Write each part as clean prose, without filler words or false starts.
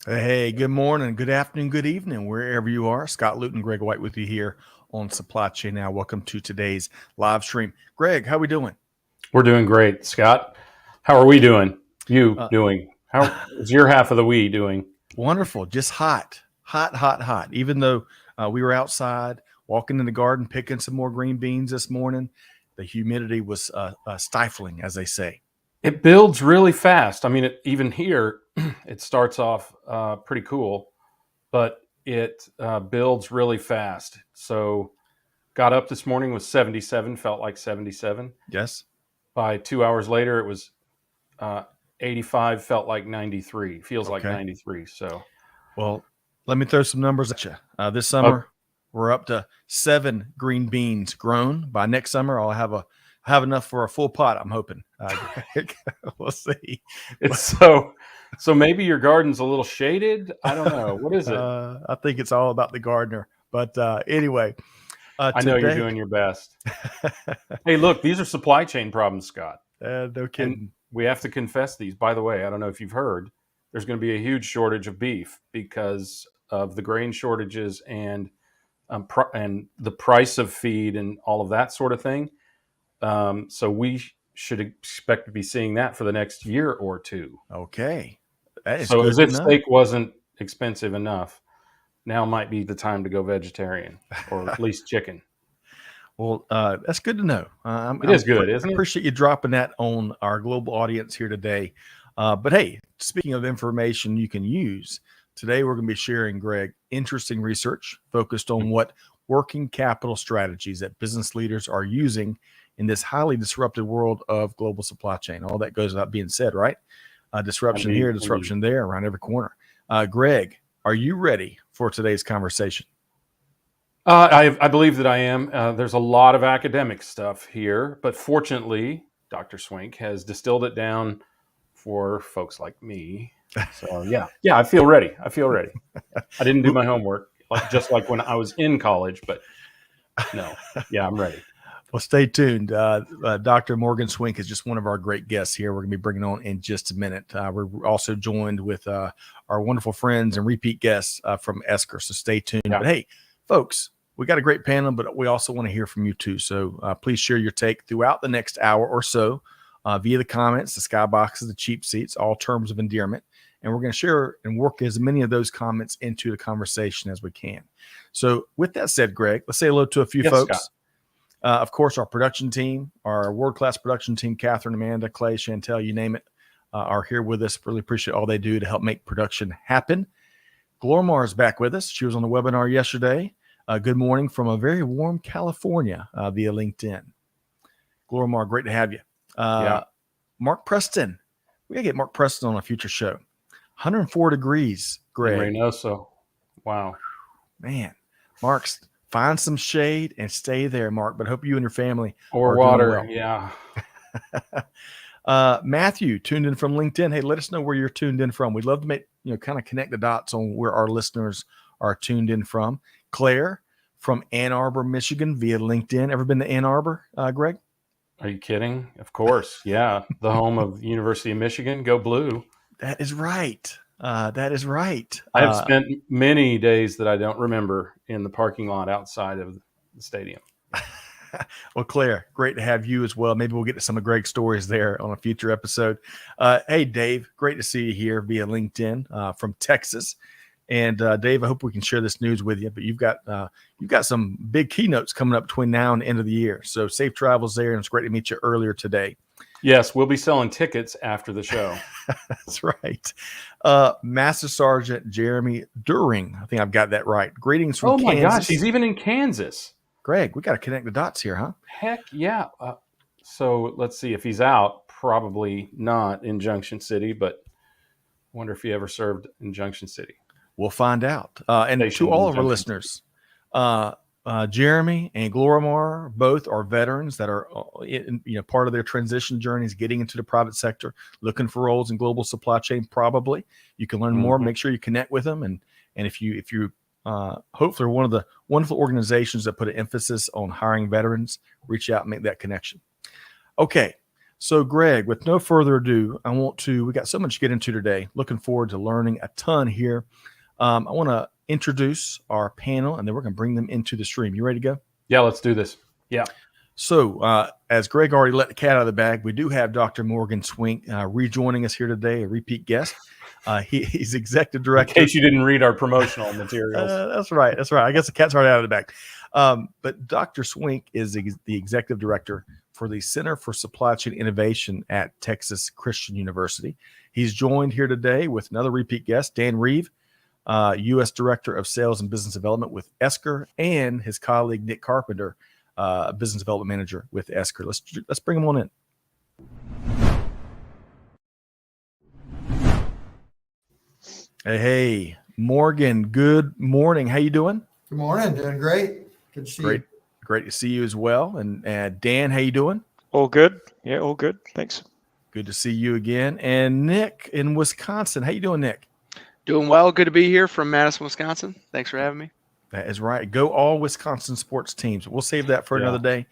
Hey, good morning, good afternoon, good evening, wherever you are. Scott Luton, Greg White with you here on Supply Chain Now. Welcome to today's live stream. Greg, how we doing? We're doing great, Scott. How are we doing? You Uh, doing? How is your half of the we doing? Wonderful, just hot, hot, hot, hot. Even though we were outside walking in the garden, picking some more green beans this morning, the humidity was stifling, as they say. It builds really fast. I mean, even here, it starts off pretty cool, but it builds really fast. So, got up this morning was 77, felt like 77. Yes. By 2 hours later, it was 85, felt like 93. Feels like Okay. 93. So, Well, let me throw some numbers at you. This oh, summer, we're up to 7 green beans grown. By next summer, I'll have enough for a full pot. I'm hoping. We'll see. it's so maybe your garden's a little shaded. I don't know. What is it? I think it's all about the gardener. But anyway, I know you're today, doing your best. Hey, look, these are supply chain problems, Scott. no And kidding. we have to confess these. By the way, I don't know if you've heard, there's going to be a huge shortage of beef because of the grain shortages and the price of feed and all of that sort of thing. So we should expect to be seeing that for the next year or two. Okay, that is So good as to if know. steak wasn't expensive enough, now might be the time to go vegetarian or at least chicken. Well, that's good to know. It is good, I isn't it? appreciate you dropping that on our global audience here today. But hey, speaking of information you can use, today we're going to be sharing, Greg, interesting research focused on what working capital strategies that business leaders are using in this highly disrupted world of global supply chain. All that goes without being said, right? Disruption here, Indeed. disruption there, around every corner. Greg, are you ready for today's conversation? I believe that I am. There's a lot of academic stuff here, but fortunately, Dr. Swink has distilled it down for folks like me. So yeah, I feel ready. I feel ready. I didn't do my homework, just like when I was in college, but no, yeah, I'm ready. Well, stay tuned. Dr. Morgan Swink is just one of our great guests here. We're going to be bringing on in just a minute. We're also joined with our wonderful friends and repeat guests from Esker. So stay tuned. Yeah. But hey, folks, we got a great panel, but we also want to hear from you too. So please share your take throughout the next hour or so via the comments, the skyboxes, the cheap seats, all terms of endearment. And we're going to share and work as many of those comments into the conversation as we can. So with that said, Greg, let's say hello to a few Yes, Scott. folks. Of course, our production team, our world-class production team, Catherine, Amanda, Clay, Chantel, you name it, are here with us. Really appreciate all they do to help make production happen. Glormar is back with us. She was on the webinar yesterday. Good morning from a very warm California via LinkedIn. Glormar, great to have you. Yeah. Mark Preston. We got to get Mark Preston on a future show. 104 degrees, In Greg. Reynoso. Wow. Man, Mark's find some shade and stay there, Mark. But hope you and your family Or are doing water. well. Yeah. Matthew tuned in from LinkedIn. Hey, let us know where you're tuned in from. We'd love to make, kind of connect the dots on where our listeners are tuned in from. Claire from Ann Arbor, Michigan via LinkedIn. Ever been to Ann Arbor, Greg? Are you kidding? Of course. Yeah. The home of the University of Michigan. Go Blue. That is right. That is right. I have spent many days that I don't remember in the parking lot outside of the stadium. Well, Claire, great to have you as well. Maybe we'll get to some of Greg's stories there on a future episode. Hey, Dave, great to see you here via LinkedIn from Texas. And Dave, I hope we can share this news with you. But you've got some big keynotes coming up between now and the end of the year. So safe travels there, and it's great to meet you earlier today. Yes, we'll be selling tickets after the show. That's right. Master Sergeant Jeremy During. I think I've got that right. Greetings from Oh my Kansas. gosh, he's even in Kansas. Greg, we got to connect the dots here, huh? Heck yeah. So let's see if he's out. Probably not in Junction City, but I wonder if he ever served in Junction City. We'll find out. And Stationed to all in of our Junction listeners, Jeremy and Glorimar both are veterans that are part of their transition journeys, getting into the private sector, looking for roles in global supply chain. Probably you can learn more. Make sure you connect with them, and if you hopefully are one of the wonderful organizations that put an emphasis on hiring veterans, reach out and make that connection. Okay, So, Greg, with no further ado, we got so much to get into today. Looking forward to learning a ton here. I want to introduce our panel, and then we're going to bring them into the stream. You ready to go? Yeah, let's do this. Yeah. So, as Greg already let the cat out of the bag, we do have Dr. Morgan Swink rejoining us here today, a repeat guest. He's executive In director. case you didn't read our promotional materials. That's right. That's right. I guess the cat's already out of the bag. But Dr. Swink is the executive director for the Center for Supply Chain Innovation at Texas Christian University. He's joined here today with another repeat guest, Dan Reeve, U.S. Director of Sales and Business Development with Esker, and his colleague, Nick Carpenter, Business Development Manager with Esker. Let's bring them on in. Hey, Morgan. Good morning. How you doing? Good morning. Doing great. Good to see you. Great to see you as well. And Dan, how you doing? All good. Yeah, all good. Thanks. Good to see you again. And Nick in Wisconsin. How you doing, Nick? Doing well. Good to be here from Madison, Wisconsin. Thanks for having me. That is right. Go all Wisconsin sports teams. We'll save that for another day.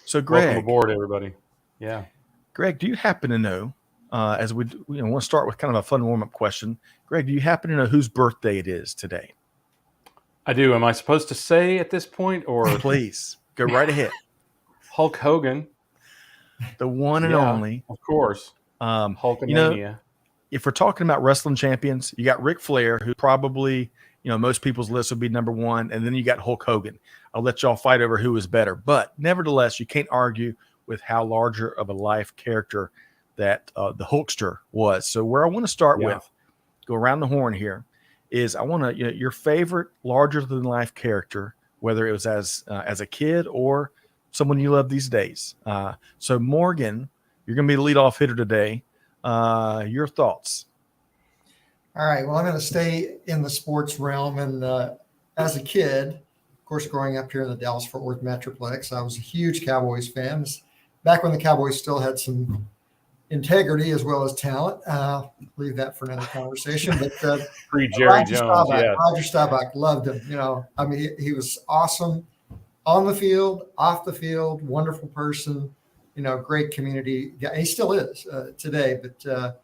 So, Greg, welcome aboard, everybody. Yeah. Greg, do you happen to know, as we want to start with kind of a fun warm-up question, Greg, do you happen to know whose birthday it is today? I do. Am I supposed to say at this point, or Please go right ahead? Hulk Hogan, The one and only. of course. Hulkamania. If we're talking about wrestling champions, you got Ric Flair, who probably, most people's list would be number one, and then you got Hulk Hogan. I'll let y'all fight over who is better. But nevertheless, you can't argue with how larger of a life character that the Hulkster was. So where I want to start with, go around the horn here, is I want to, your favorite larger than life character, whether it was as a kid or someone you love these days. So Morgan, you're going to be the leadoff hitter today. Your thoughts? All right. Well, I'm going to stay in the sports realm. And as a kid, of course, growing up here in the Dallas-Fort Worth Metroplex, I was a huge Cowboys fan. Back when the Cowboys still had some integrity as well as talent. Leave that for another conversation. But Pre-Jerry Jones, Roger Staubach, loved him. I mean, he was awesome on the field, off the field, wonderful person. Great community guy. He still is today, but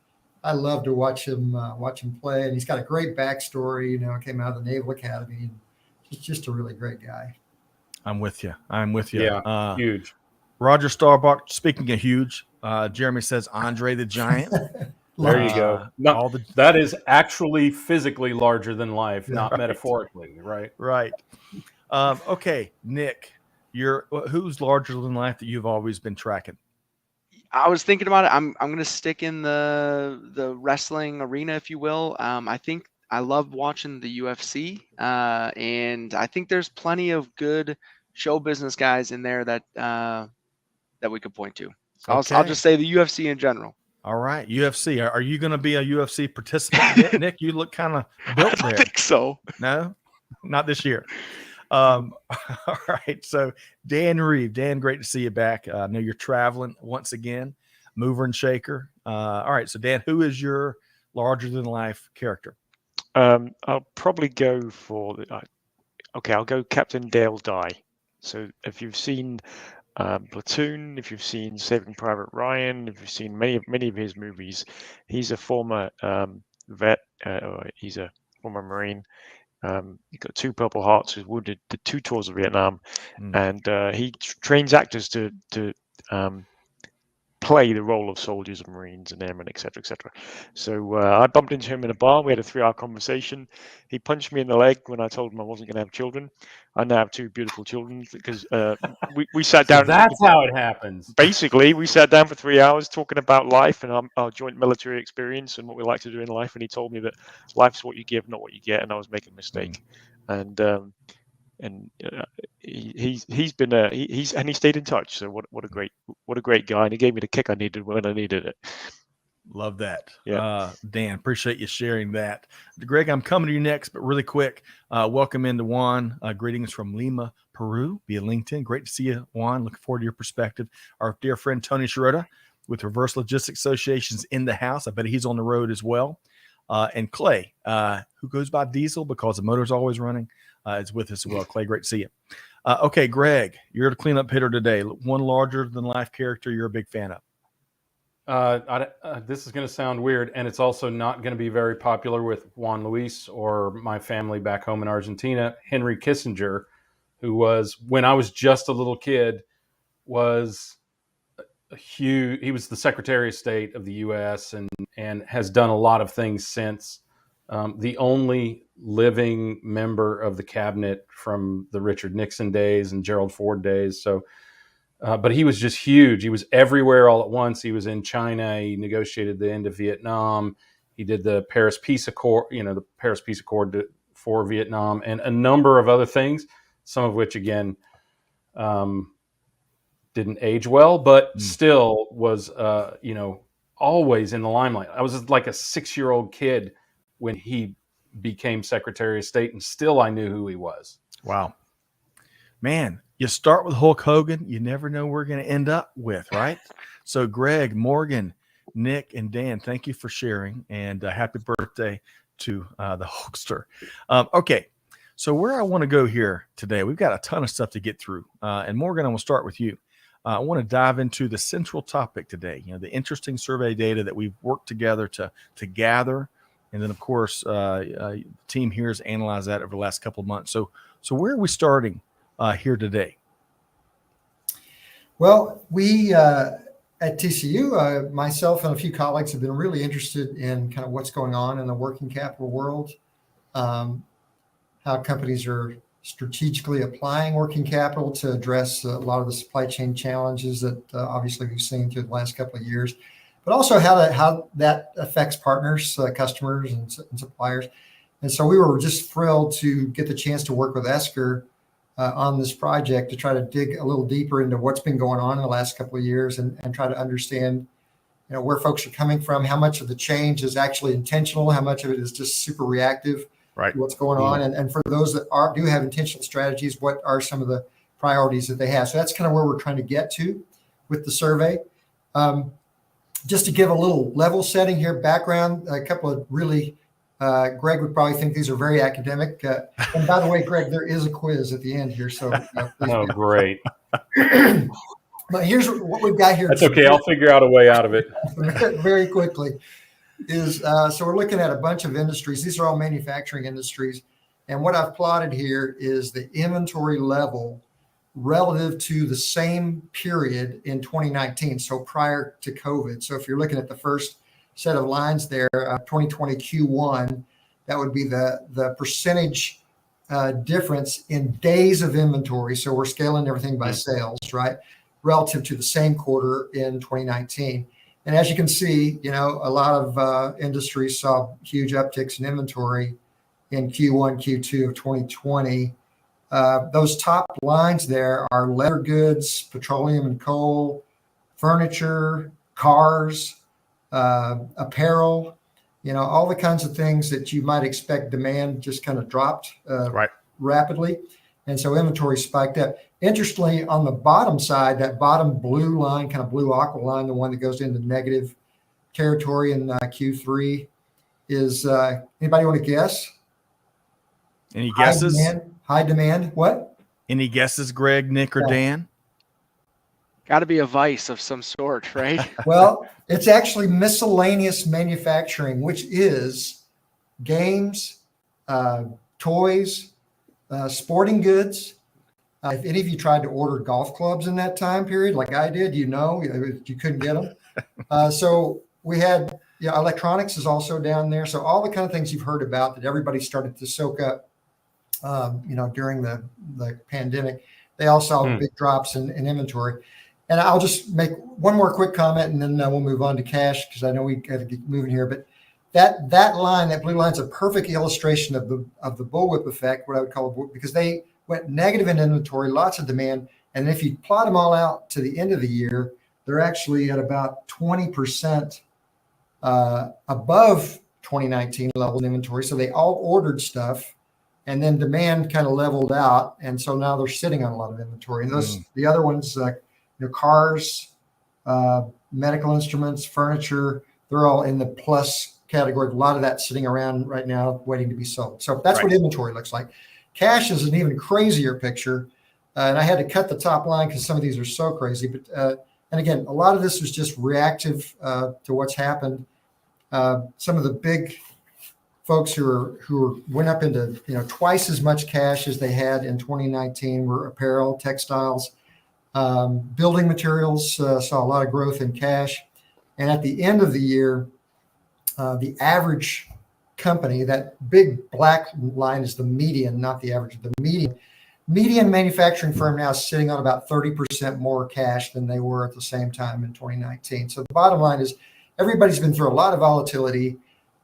I love to watch him play. And he's got a great backstory. Came out of the Naval Academy, and he's just a really great guy. I'm with you. Yeah, huge. Roger Staubach, speaking of huge, Jeremy says Andre the Giant. There you go. That is actually physically larger than life, not metaphorically, right? Right. Okay, Nick, who's larger than life that you've always been tracking? I was thinking about it. I'm going to stick in the wrestling arena, if you will. I think I love watching the UFC, and I think there's plenty of good show business guys in there that we could point to. So I'll just say the UFC in general. All right, UFC. Are you going to be a UFC participant, Nick? You look kind of built there. I don't think so. No, not this year. All right. So Dan Reeve, Dan, great to see you back. I know you're traveling once again, mover and shaker. All right. So Dan, who is your larger than life character? I'll probably go for I'll go Captain Dale Dye. So if you've seen Platoon, if you've seen Saving Private Ryan, if you've seen many of his movies, he's a former vet. He's a former Marine. He got 2 Purple Hearts. Was wounded, did 2 tours of Vietnam, and he trains actors to play the role of soldiers and Marines and airmen, etc., etc. So I bumped into him in a bar. We had a 3-hour conversation. He punched me in the leg when I told him I wasn't going to have children. I now have 2 beautiful children because we sat down. That's how it happens. Basically, we sat down for 3 hours talking about life and our joint military experience and what we like to do in life. And he told me that life's what you give, not what you get. And I was making a mistake. And he's been he stayed in touch. So what a great guy. And he gave me the kick I needed when I needed it. Love that. Yeah. Dan, appreciate you sharing that. Greg, I'm coming to you next, but really quick, welcome into Juan. Greetings from Lima, Peru via LinkedIn. Great to see you, Juan. Looking forward to your perspective. Our dear friend Tony Sciarrotta with Reverse Logistics Associations in the house. I bet he's on the road as well. And Clay, who goes by Diesel because the motor's always running, is with us as well. Clay, great to see you. Okay, Greg, you're the cleanup hitter today. One larger than life character you're a big fan of. This is going to sound weird, and it's also not going to be very popular with Juan Luis or my family back home in Argentina. Henry Kissinger, who was, when I was just a little kid, was he was the Secretary of State of the U.S. and has done a lot of things since. The only living member of the cabinet from the Richard Nixon days and Gerald Ford days. So, but he was just huge. He was everywhere all at once. He was in China. He negotiated the end of Vietnam. He did the Paris Peace Accord, the Paris Peace Accord for Vietnam, and a number of other things, some of which, again, didn't age well, but still was, always in the limelight. I was like a 6-year-old kid when he became Secretary of State, and still I knew who he was. Wow. Man, you start with Hulk Hogan, you never know where we're going to end up with, right? So Greg, Morgan, Nick, and Dan, thank you for sharing, and happy birthday to the Hulkster. Okay, so where I want to go here today, we've got a ton of stuff to get through. And Morgan, I'm going to start with you. I want to dive into the central topic today, the interesting survey data that we've worked together to gather. And then, of course, the team here has analyzed that over the last couple of months. So where are we starting here today? Well, we at TCU, myself and a few colleagues have been really interested in kind of what's going on in the working capital world, how companies are strategically applying working capital to address a lot of the supply chain challenges that obviously we've seen through the last couple of years, but also how that affects partners, customers, and suppliers. And so we were just thrilled to get the chance to work with Esker on this project to try to dig a little deeper into what's been going on in the last couple of years and try to understand, where folks are coming from, how much of the change is actually intentional, how much of it is just super reactive. Right. What's going on. And for those that do have intentional strategies, what are some of the priorities that they have? So that's kind of where we're trying to get to with the survey. Just to give a little level setting here, background, a couple of really, Greg would probably think these are very academic. And by the way, Greg, there is a quiz at the end here. So oh, great. But here's what we've got here. That's okay. I'll figure out a way out of it. Very quickly. So we're looking at a bunch of industries. These are all manufacturing industries. And what I've plotted here is the inventory level relative to the same period in 2019, so prior to COVID. So if you're looking at the first set of lines there, 2020 Q1, that would be the percentage difference in days of inventory. So we're scaling everything by sales, right? Relative to the same quarter in 2019. And as you can see, a lot of industries saw huge upticks in inventory in Q1, Q2 of 2020. Those top lines there are leather goods, petroleum and coal, furniture, cars, apparel, all the kinds of things that you might expect demand just kind of dropped rapidly. And so inventory spiked up. Interestingly, on the bottom side, that bottom blue line, kind of blue aqua line, the one that goes into negative territory in Q3 is, anybody want to guess? Any guesses? High demand. What? Any guesses, Greg, Nick, or Dan? Got to be a vice of some sort, right? Well, it's actually miscellaneous manufacturing, which is games, toys, sporting goods. If any of you tried to order golf clubs in that time period, like I did, you couldn't get them. So we had, electronics is also down there. So all the kind of things you've heard about that everybody started to soak up, during the pandemic, they all saw big drops in inventory. And I'll just make one more quick comment, and then we'll move on to cash because I know we got to get moving here. But that line, that blue line, is a perfect illustration of the bullwhip effect, what I would call it, because they went negative in inventory, lots of demand. And if you plot them all out to the end of the year, they're actually at about 20% above 2019 level inventory. So they all ordered stuff, and then demand kind of leveled out. And so now they're sitting on a lot of inventory. And the other ones, cars, medical instruments, furniture, they're all in the plus category. A lot of that sitting around right now waiting to be sold. So that's what inventory looks like. Cash is an even crazier picture. And I had to cut the top line because some of these are so crazy. But And again, a lot of this was just reactive to what's happened. Some of the big folks who went up into twice as much cash as they had in 2019 were apparel, textiles, building materials. Saw a lot of growth in cash. And at the end of the year, the average company, that big black line is the median, not the average, the median manufacturing firm now is sitting on about 30% more cash than they were at the same time in 2019. So the bottom line is everybody's been through a lot of volatility,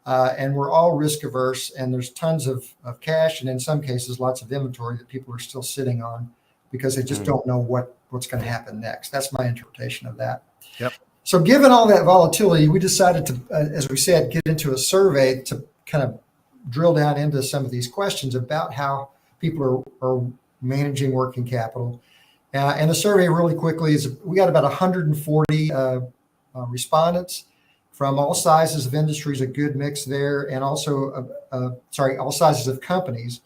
and we're all risk averse, and there's tons of cash, and in some cases, lots of inventory that people are still sitting on because they just don't know what's going to happen next. That's my interpretation of that. Yep. So given all that volatility, we decided to, as we said, get into a survey to kind of drill down into some of these questions about how people are managing working capital. And the survey really quickly is, we got about 140 respondents from all sizes of industries, a good mix there, and also, all sizes of companies,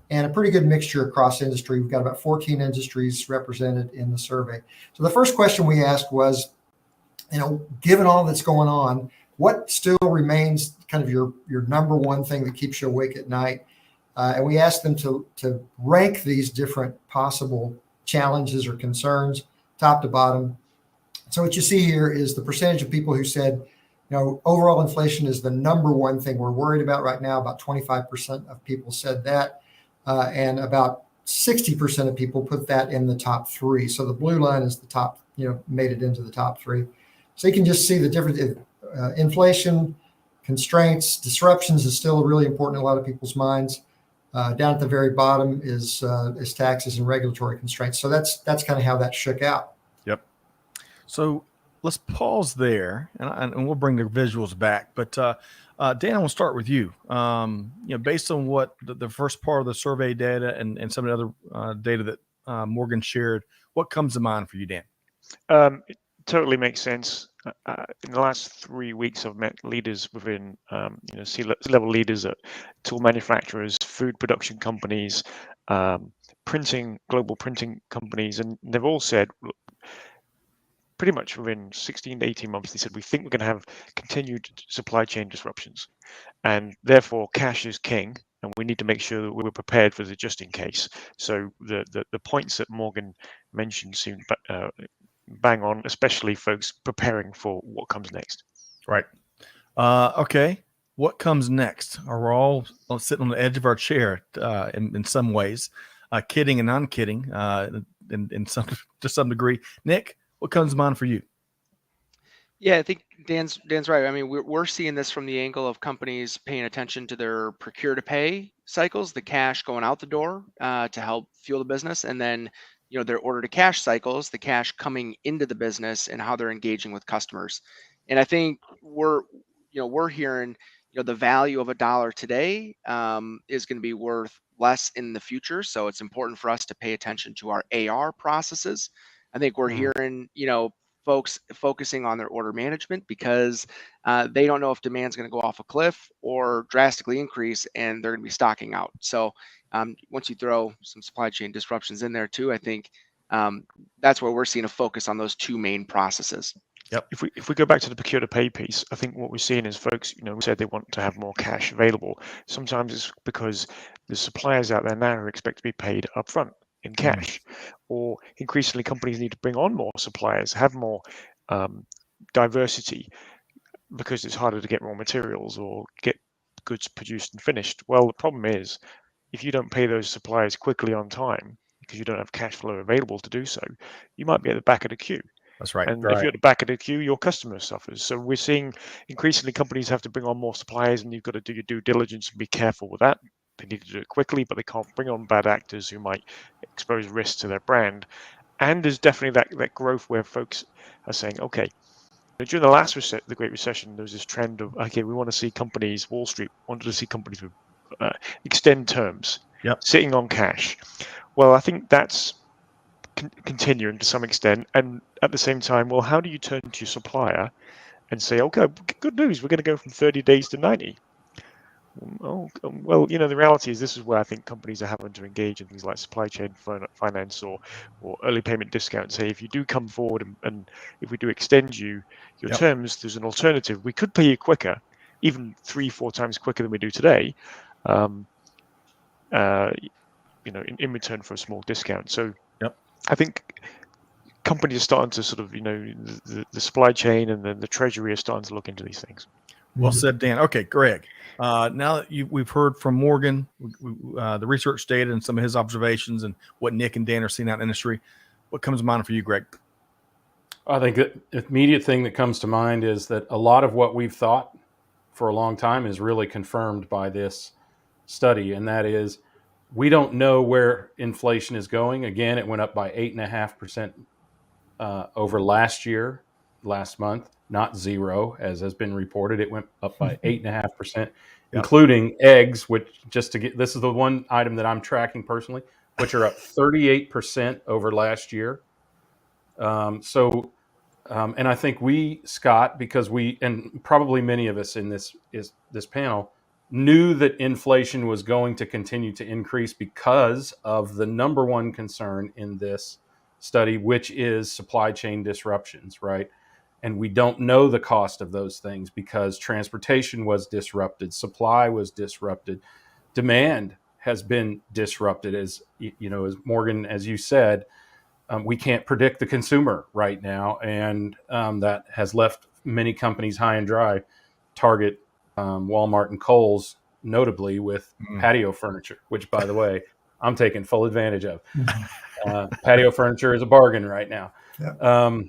and a pretty good mixture across industry. We've got about 14 industries represented in the survey. So the first question we asked was, given all that's going on, what still remains kind of your number one thing that keeps you awake at night? And we asked them to rank these different possible challenges or concerns, top to bottom. So what you see here is the percentage of people who said, overall inflation is the number one thing we're worried about right now. About 25% of people said that, and about 60% of people put that in the top three. So the blue line is the top, made it into the top three. So you can just see the difference. Inflation, constraints, disruptions is still really important in a lot of people's minds. Down at the very bottom is taxes and regulatory constraints. So that's kind of how that shook out. Yep. So let's pause there, and we'll bring the visuals back. But Dan, I want to start with you. Based on what the first part of the survey data and some of the other data that Morgan shared, what comes to mind for you, Dan? It totally makes sense. In the last 3 weeks, I've met leaders within, C-level leaders at tool manufacturers, food production companies, global printing companies, and they've all said, look, pretty much within 16 to 18 months, they said, we think we're going to have continued supply chain disruptions, and therefore cash is king, and we need to make sure that we're prepared for the just in case. So the points that Morgan mentioned seem bang on, especially folks preparing for what comes next. Right. Okay. What comes next? Are we all sitting on the edge of our chair in some ways, kidding and non-kidding, to some degree? Nick, what comes to mind for you? Yeah, I think Dan's right. I mean, we're seeing this from the angle of companies paying attention to their procure to pay cycles, the cash going out the door to help fuel the business, and then their order to cash cycles, the cash coming into the business, and how they're engaging with customers. And I think we're hearing the value of a dollar today is going to be worth less in the future. So it's important for us to pay attention to our AR processes. I think we're hearing folks focusing on their order management because they don't know if demand's going to go off a cliff or drastically increase, and they're going to be stocking out. So once you throw some supply chain disruptions in there too, I think that's where we're seeing a focus on those two main processes. Yep. If we go back to the procure to pay piece, I think what we're seeing is folks, said they want to have more cash available. Sometimes it's because the suppliers out there now expect to be paid upfront in cash, or increasingly companies need to bring on more suppliers, have more diversity, because it's harder to get raw materials or get goods produced and finished. Well, the problem is, if you don't pay those suppliers quickly on time because you don't have cash flow available to do so, you might be at the back of the queue. That's right. And if you're at the back of the queue, your customer suffers. So we're seeing increasingly companies have to bring on more suppliers, and you've got to do your due diligence and be careful with that. They need to do it quickly, but they can't bring on bad actors who might expose risk to their brand. And there's definitely that growth where folks are saying, okay, during the last the Great Recession, there was this trend of, okay, we want to see companies, Wall Street wanted to see companies with extend terms, sitting on cash. Well, I think that's continuing to some extent. And at the same time, well, how do you turn to your supplier and say, okay, good news, we're going to go from 30 days to 90? Well, the reality is this is where I think companies are having to engage in things like supply chain finance or early payment discounts. Say, if you do come forward and if we do extend your Yep. terms, there's an alternative. We could pay you quicker, even 3-4 times quicker than we do today, in return for a small discount. So Yep. I think companies are starting to sort of, the supply chain and the treasury are starting to look into these things. Well said, Dan. Okay, Greg. Now that we've heard from Morgan, the research data and some of his observations and what Nick and Dan are seeing out in the industry, what comes to mind for you, Greg? I think the immediate thing that comes to mind is that a lot of what we've thought for a long time is really confirmed by this study, and that is we don't know where inflation is going. Again, it went up by 8.5% over last month, not zero, as has been reported. It went up by 8.5%, including eggs, which this is the one item that I'm tracking personally, which are up 38% over last year. And I think we, Scott, because and probably many of us in this panel knew that inflation was going to continue to increase because of the number one concern in this study, which is supply chain disruptions, right? And we don't know the cost of those things because transportation was disrupted, supply was disrupted, demand has been disrupted. As Morgan, as you said, we can't predict the consumer right now, and that has left many companies high and dry. Target, Walmart, and Kohl's, notably with patio furniture, which, by the way, I'm taking full advantage of. Patio furniture is a bargain right now. Yeah.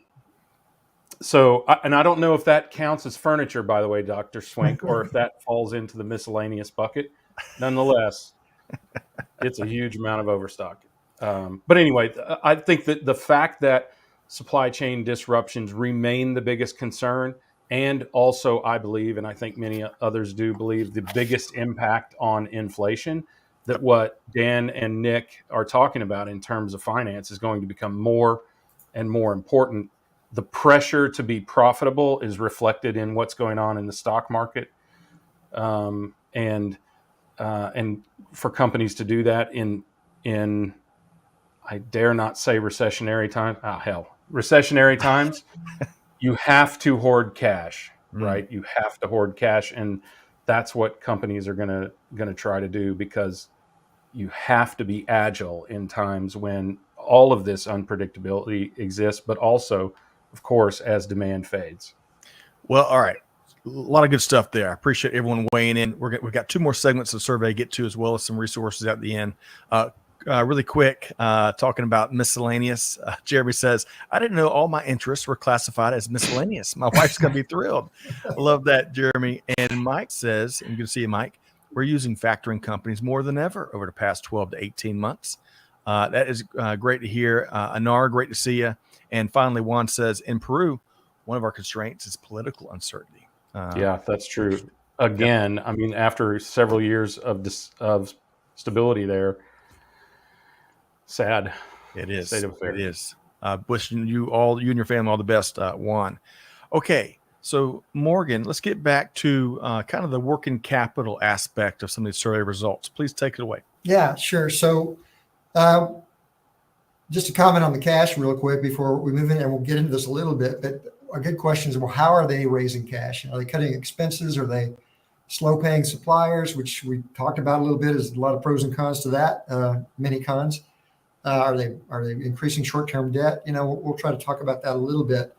And I don't know if that counts as furniture, by the way, Dr. Swink, or if that falls into the miscellaneous bucket. Nonetheless, it's a huge amount of overstock. But anyway, I think that the fact that supply chain disruptions remain the biggest concern, and also I believe, and I think many others do believe, the biggest impact on inflation, that what Dan and Nick are talking about in terms of finance is going to become more and more important. The pressure to be profitable is reflected in what's going on in the stock market, and for companies to do that in I dare not say recessionary time. Recessionary times, you have to hoard cash, right? You have to hoard cash, and that's what companies are going to try to do, because you have to be agile in times when all of this unpredictability exists, but also, of course, as demand fades. Well, all right. A lot of good stuff there. I appreciate everyone weighing in. We've got 2 more segments of the survey to get to, as well as some resources at the end. Really quick, talking about miscellaneous. Jeremy says, I didn't know all my interests were classified as miscellaneous. My wife's going to be thrilled. I love that, Jeremy. And Mike says, and you can see Mike, we're using factoring companies more than ever over the past 12 to 18 months. That is great to hear. Anar, great to see you. And finally, Juan says, in Peru, one of our constraints is political uncertainty. Yeah, that's true. Again, I mean, after several years of stability there, sad. It is. State of affairs. It is. Wishing you and your family all the best, Juan. Okay, so Morgan, let's get back to kind of the working capital aspect of some of these survey results. Please take it away. Yeah, sure. So just to comment on the cash real quick before we move in, and we'll get into this a little bit, but a good question is, well, how are they raising cash? Are they cutting expenses? Are they slow paying suppliers, which we talked about a little bit? There's a lot of pros and cons to that, many cons. Are they increasing short-term debt? We'll try to talk about that a little bit.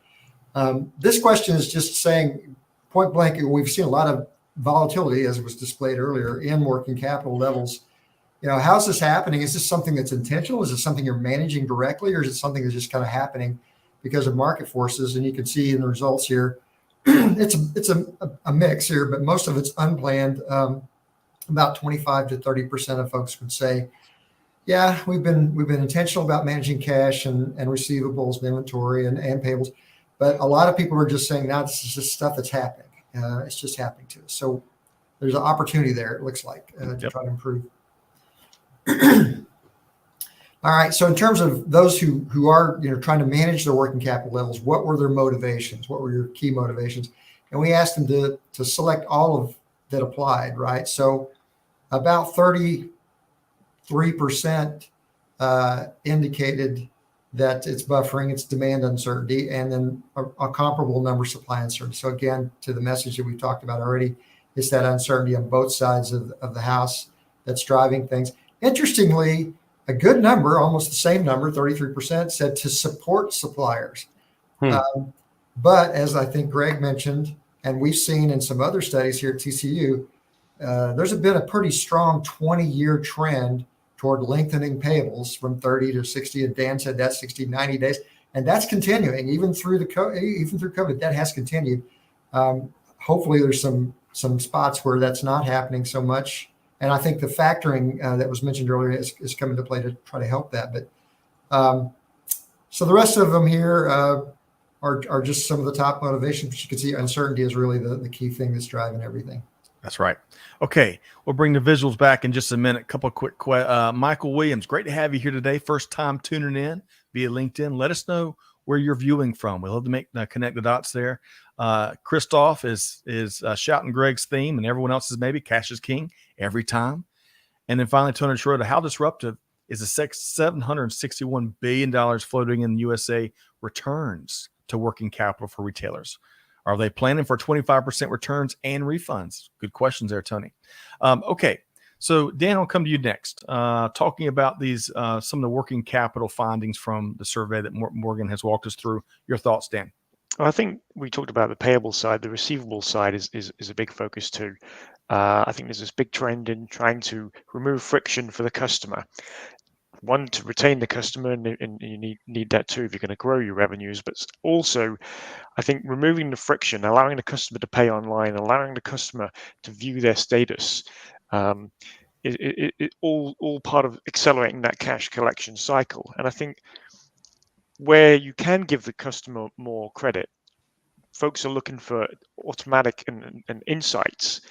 This question is just saying point blank, we've seen a lot of volatility, as was displayed earlier, in working capital levels. How's this happening? Is this something that's intentional? Is it something you're managing directly, or is it something that's just kind of happening because of market forces? And you can see in the results here, it's a mix here, but most of it's unplanned. About 25 to 30% of folks would say, yeah, we've been intentional about managing cash and receivables and inventory and payables. But a lot of people are just saying, now this is just stuff that's happening. It's just happening to us. So there's an opportunity there, it looks like, to try to improve. All right. So in terms of those who are trying to manage their working capital levels, what were their motivations? What were your key motivations? And we asked them to select all of that applied, right? So about 33% indicated that it's buffering, it's demand uncertainty, and then a comparable number supply uncertainty. So again, to the message that we talked about already, it's that uncertainty on both sides of the house that's driving things. Interestingly, a good number, almost the same number, 33%, said to support suppliers. But as I think Greg mentioned, and we've seen in some other studies here at TCU, there's been a pretty strong 20-year trend toward lengthening payables from 30 to 60. And Dan said that's 60, 90 days. And that's continuing even through COVID. That has continued. Hopefully there's some spots where that's not happening so much. And I think the factoring that was mentioned earlier is coming to play to try to help that. But so the rest of them here are just some of the top motivations. You can see uncertainty is really the key thing that's driving everything. That's right. Okay, we'll bring the visuals back in just a minute. Couple of quick Michael Williams, great to have you here today. First time tuning in via LinkedIn. Let us know where you're viewing from. We'll have to connect the dots there. Christoph is shouting Greg's theme, and everyone else is maybe cash is king every time. And then finally, Tony Schroeder, how disruptive is the $761 billion floating in the USA returns to working capital for retailers? Are they planning for 25% returns and refunds? Good questions there, Tony. Okay, so Dan, I'll come to you next. Talking about these, some of the working capital findings from the survey that Morgan has walked us through. Your thoughts, Dan? Well, I think we talked about the payable side. The receivable side is a big focus too. I think there's this big trend in trying to remove friction for the customer. One, to retain the customer, and you need that too if you're going to grow your revenues. But also, I think removing the friction, allowing the customer to pay online, allowing the customer to view their status, it all part of accelerating that cash collection cycle. And I think where you can give the customer more credit, folks are looking for automatic and insights.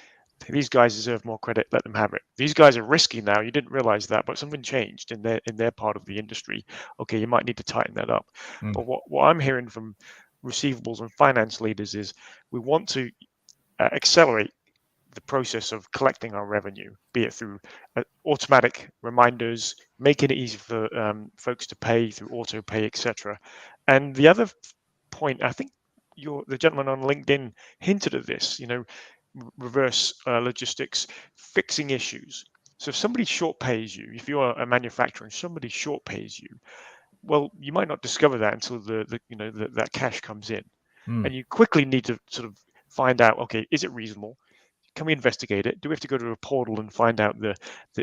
These guys deserve more credit. Let them have it. These guys are risky now. You didn't realize that, but something changed in their part of the industry. Okay, you might need to tighten that up. But what I'm hearing from receivables and finance leaders is we want to accelerate the process of collecting our revenue, be it through automatic reminders, making it easy for folks to pay through auto pay, etc. And the other point, I think the gentleman on LinkedIn hinted at this. Reverse logistics, fixing issues. So if somebody short pays you, if you're a manufacturer and somebody short pays you, well, you might not discover that until that cash comes in, and you quickly need to sort of find out, okay, is it reasonable? Can we investigate it? Do we have to go to a portal and find out the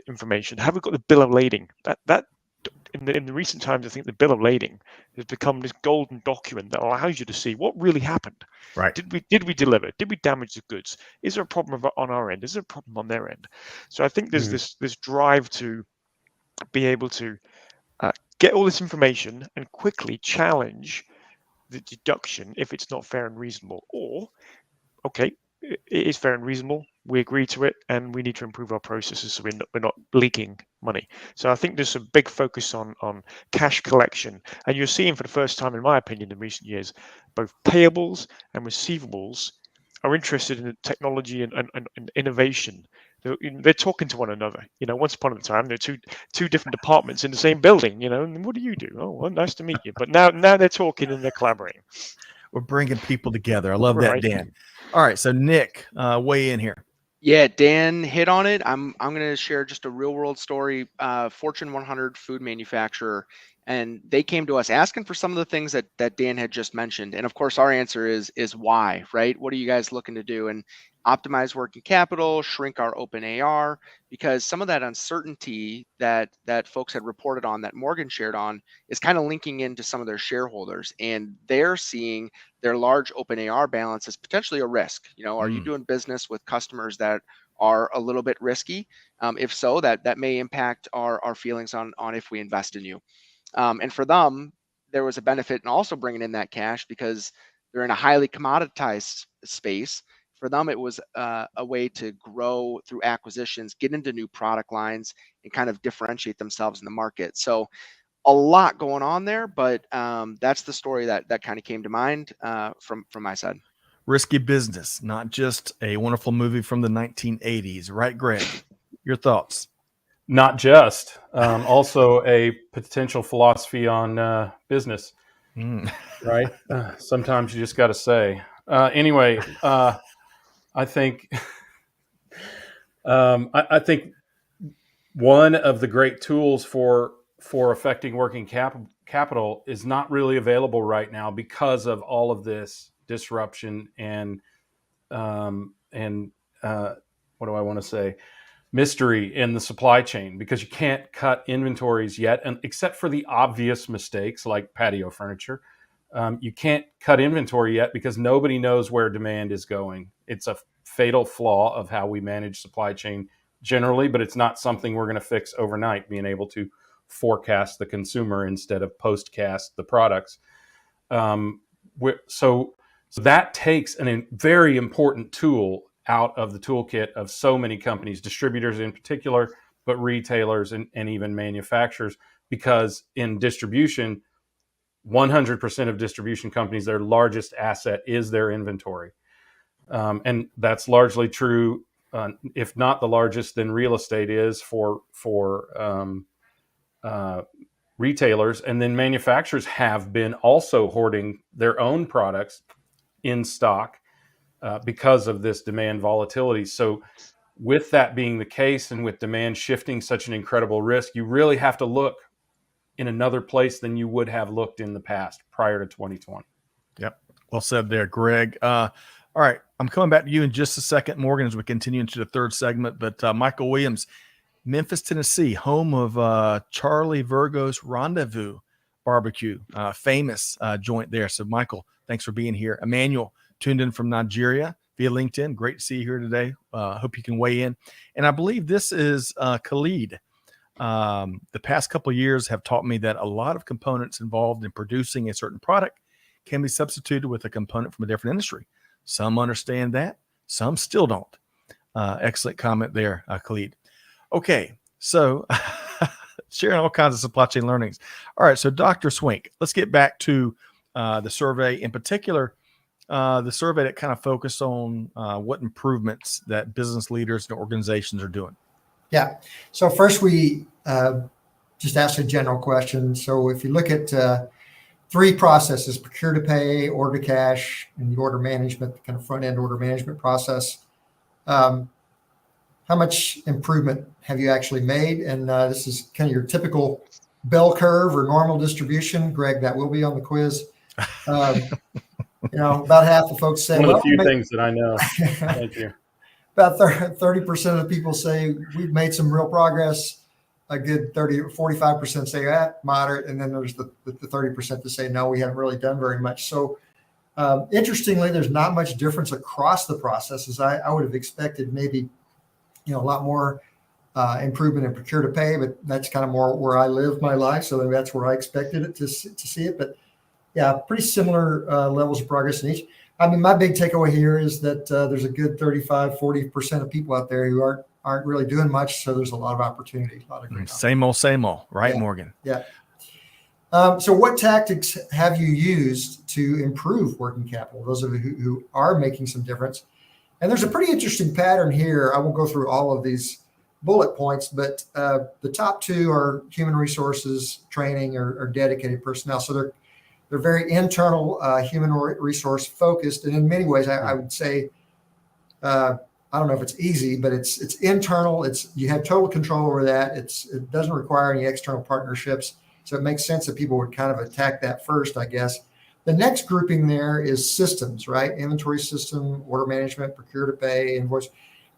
information? Have we got the bill of lading? That in the recent times, I think the bill of lading has become this golden document that allows you to see what really happened. Right. Did we deliver? Did we damage the goods? Is there a problem on our end? Is there a problem on their end? So I think there's this drive to be able to get all this information and quickly challenge the deduction if it's not fair and reasonable. Or, okay, it is fair and reasonable. We agree to it, and we need to improve our processes so we're not leaking money. So I think there's a big focus on cash collection, and you're seeing for the first time, in my opinion, in recent years, both payables and receivables are interested in technology and innovation. They're talking to one another. Once upon a time, they're two different departments in the same building. And what do you do? Oh, well, nice to meet you. But now they're talking and they're collaborating. We're bringing people together. I love Right. that, Dan. All right, so Nick, weigh in here. Yeah, Dan hit on it. I'm going to share just a real world story. Fortune 100 food manufacturer, and they came to us asking for some of the things that Dan had just mentioned. And of course, our answer is why, right? What are you guys looking to do? And optimize working capital, shrink our open AR, because some of that uncertainty that folks had reported on, that Morgan shared on, is kind of linking into some of their shareholders, and they're seeing their large open AR balance as potentially a risk. Are you doing business with customers that are a little bit risky? If so, that may impact our feelings on if we invest in you. And for them, there was a benefit in also bringing in that cash because they're in a highly commoditized space. For them, it was a way to grow through acquisitions, get into new product lines, and kind of differentiate themselves in the market. So a lot going on there, but that's the story that kind of came to mind from my side. risky business, not just a wonderful movie from the 1980s, right, Greg? Your thoughts? Not just, also a potential philosophy on business, right? Sometimes you just got to say. Anyway, I think I think one of the great tools for affecting working capital is not really available right now because of all of this disruption and what do I want to say? Mystery in the supply chain, because you can't cut inventories yet, and except for the obvious mistakes like patio furniture, you can't cut inventory yet because nobody knows where demand is going. It's a fatal flaw of how we manage supply chain generally, but it's not something we're going to fix overnight, being able to forecast the consumer instead of postcast the products. So that takes a very important tool out of the toolkit of so many companies, distributors in particular, but retailers and even manufacturers, because in distribution, 100% of distribution companies, their largest asset is their inventory. And that's largely true, if not the largest, then real estate is for retailers. And then manufacturers have been also hoarding their own products in stock because of this demand volatility. So with that being the case, and with demand shifting such an incredible risk, you really have to look in another place than you would have looked in the past prior to 2020. Yep. Well said there, Greg. All right. I'm coming back to you in just a second, Morgan, as we continue into the third segment. But Michael Williams, Memphis, Tennessee, home of Charlie Virgo's Rendezvous Barbecue, famous joint there. So, Michael, thanks for being here. Emmanuel, tuned in from Nigeria via LinkedIn. Great to see you here today. Hope you can weigh in. And I believe this is Khalid. The past couple of years have taught me that a lot of components involved in producing a certain product can be substituted with a component from a different industry. Some understand that, some still don't. Excellent comment there, Khalid. Okay, so sharing all kinds of supply chain learnings. All right, so Dr. Swink, let's get back to the survey, in particular, the survey that kind of focused on what improvements that business leaders and organizations are doing. Yeah. So first we just asked a general question. So if you look at three processes: procure to pay, order to cash, and the order management, kind of front end order management process, how much improvement have you actually made? And this is kind of your typical bell curve or normal distribution. Greg, that will be on the quiz. About half the folks say, one of the few things that I know. Thank you. About 30% of the people say we've made some real progress. A good 30 or 45% say moderate. And then there's the 30% that say, no, we haven't really done very much. So interestingly, there's not much difference across the processes. I would have expected maybe, a lot more improvement in procure to pay, but that's kind of more where I live my life. So that's where I expected it to see it. But yeah, pretty similar levels of progress in each. I mean, my big takeaway here is that there's a good 35-40% of people out there who aren't really doing much. So there's a lot of opportunity, a lot of great same old, right, yeah. Morgan? Yeah. So what tactics have you used to improve working capital? Those of you who are making some difference. And there's a pretty interesting pattern here. I won't go through all of these bullet points, but the top two are human resources, training, or dedicated personnel. So they're very internal, human resource focused. And in many ways, I would say, I don't know if it's easy, but it's internal. You have total control over that. It doesn't require any external partnerships. So it makes sense that people would kind of attack that first, I guess. The next grouping there is systems, right? Inventory system, order management, procure to pay, invoice.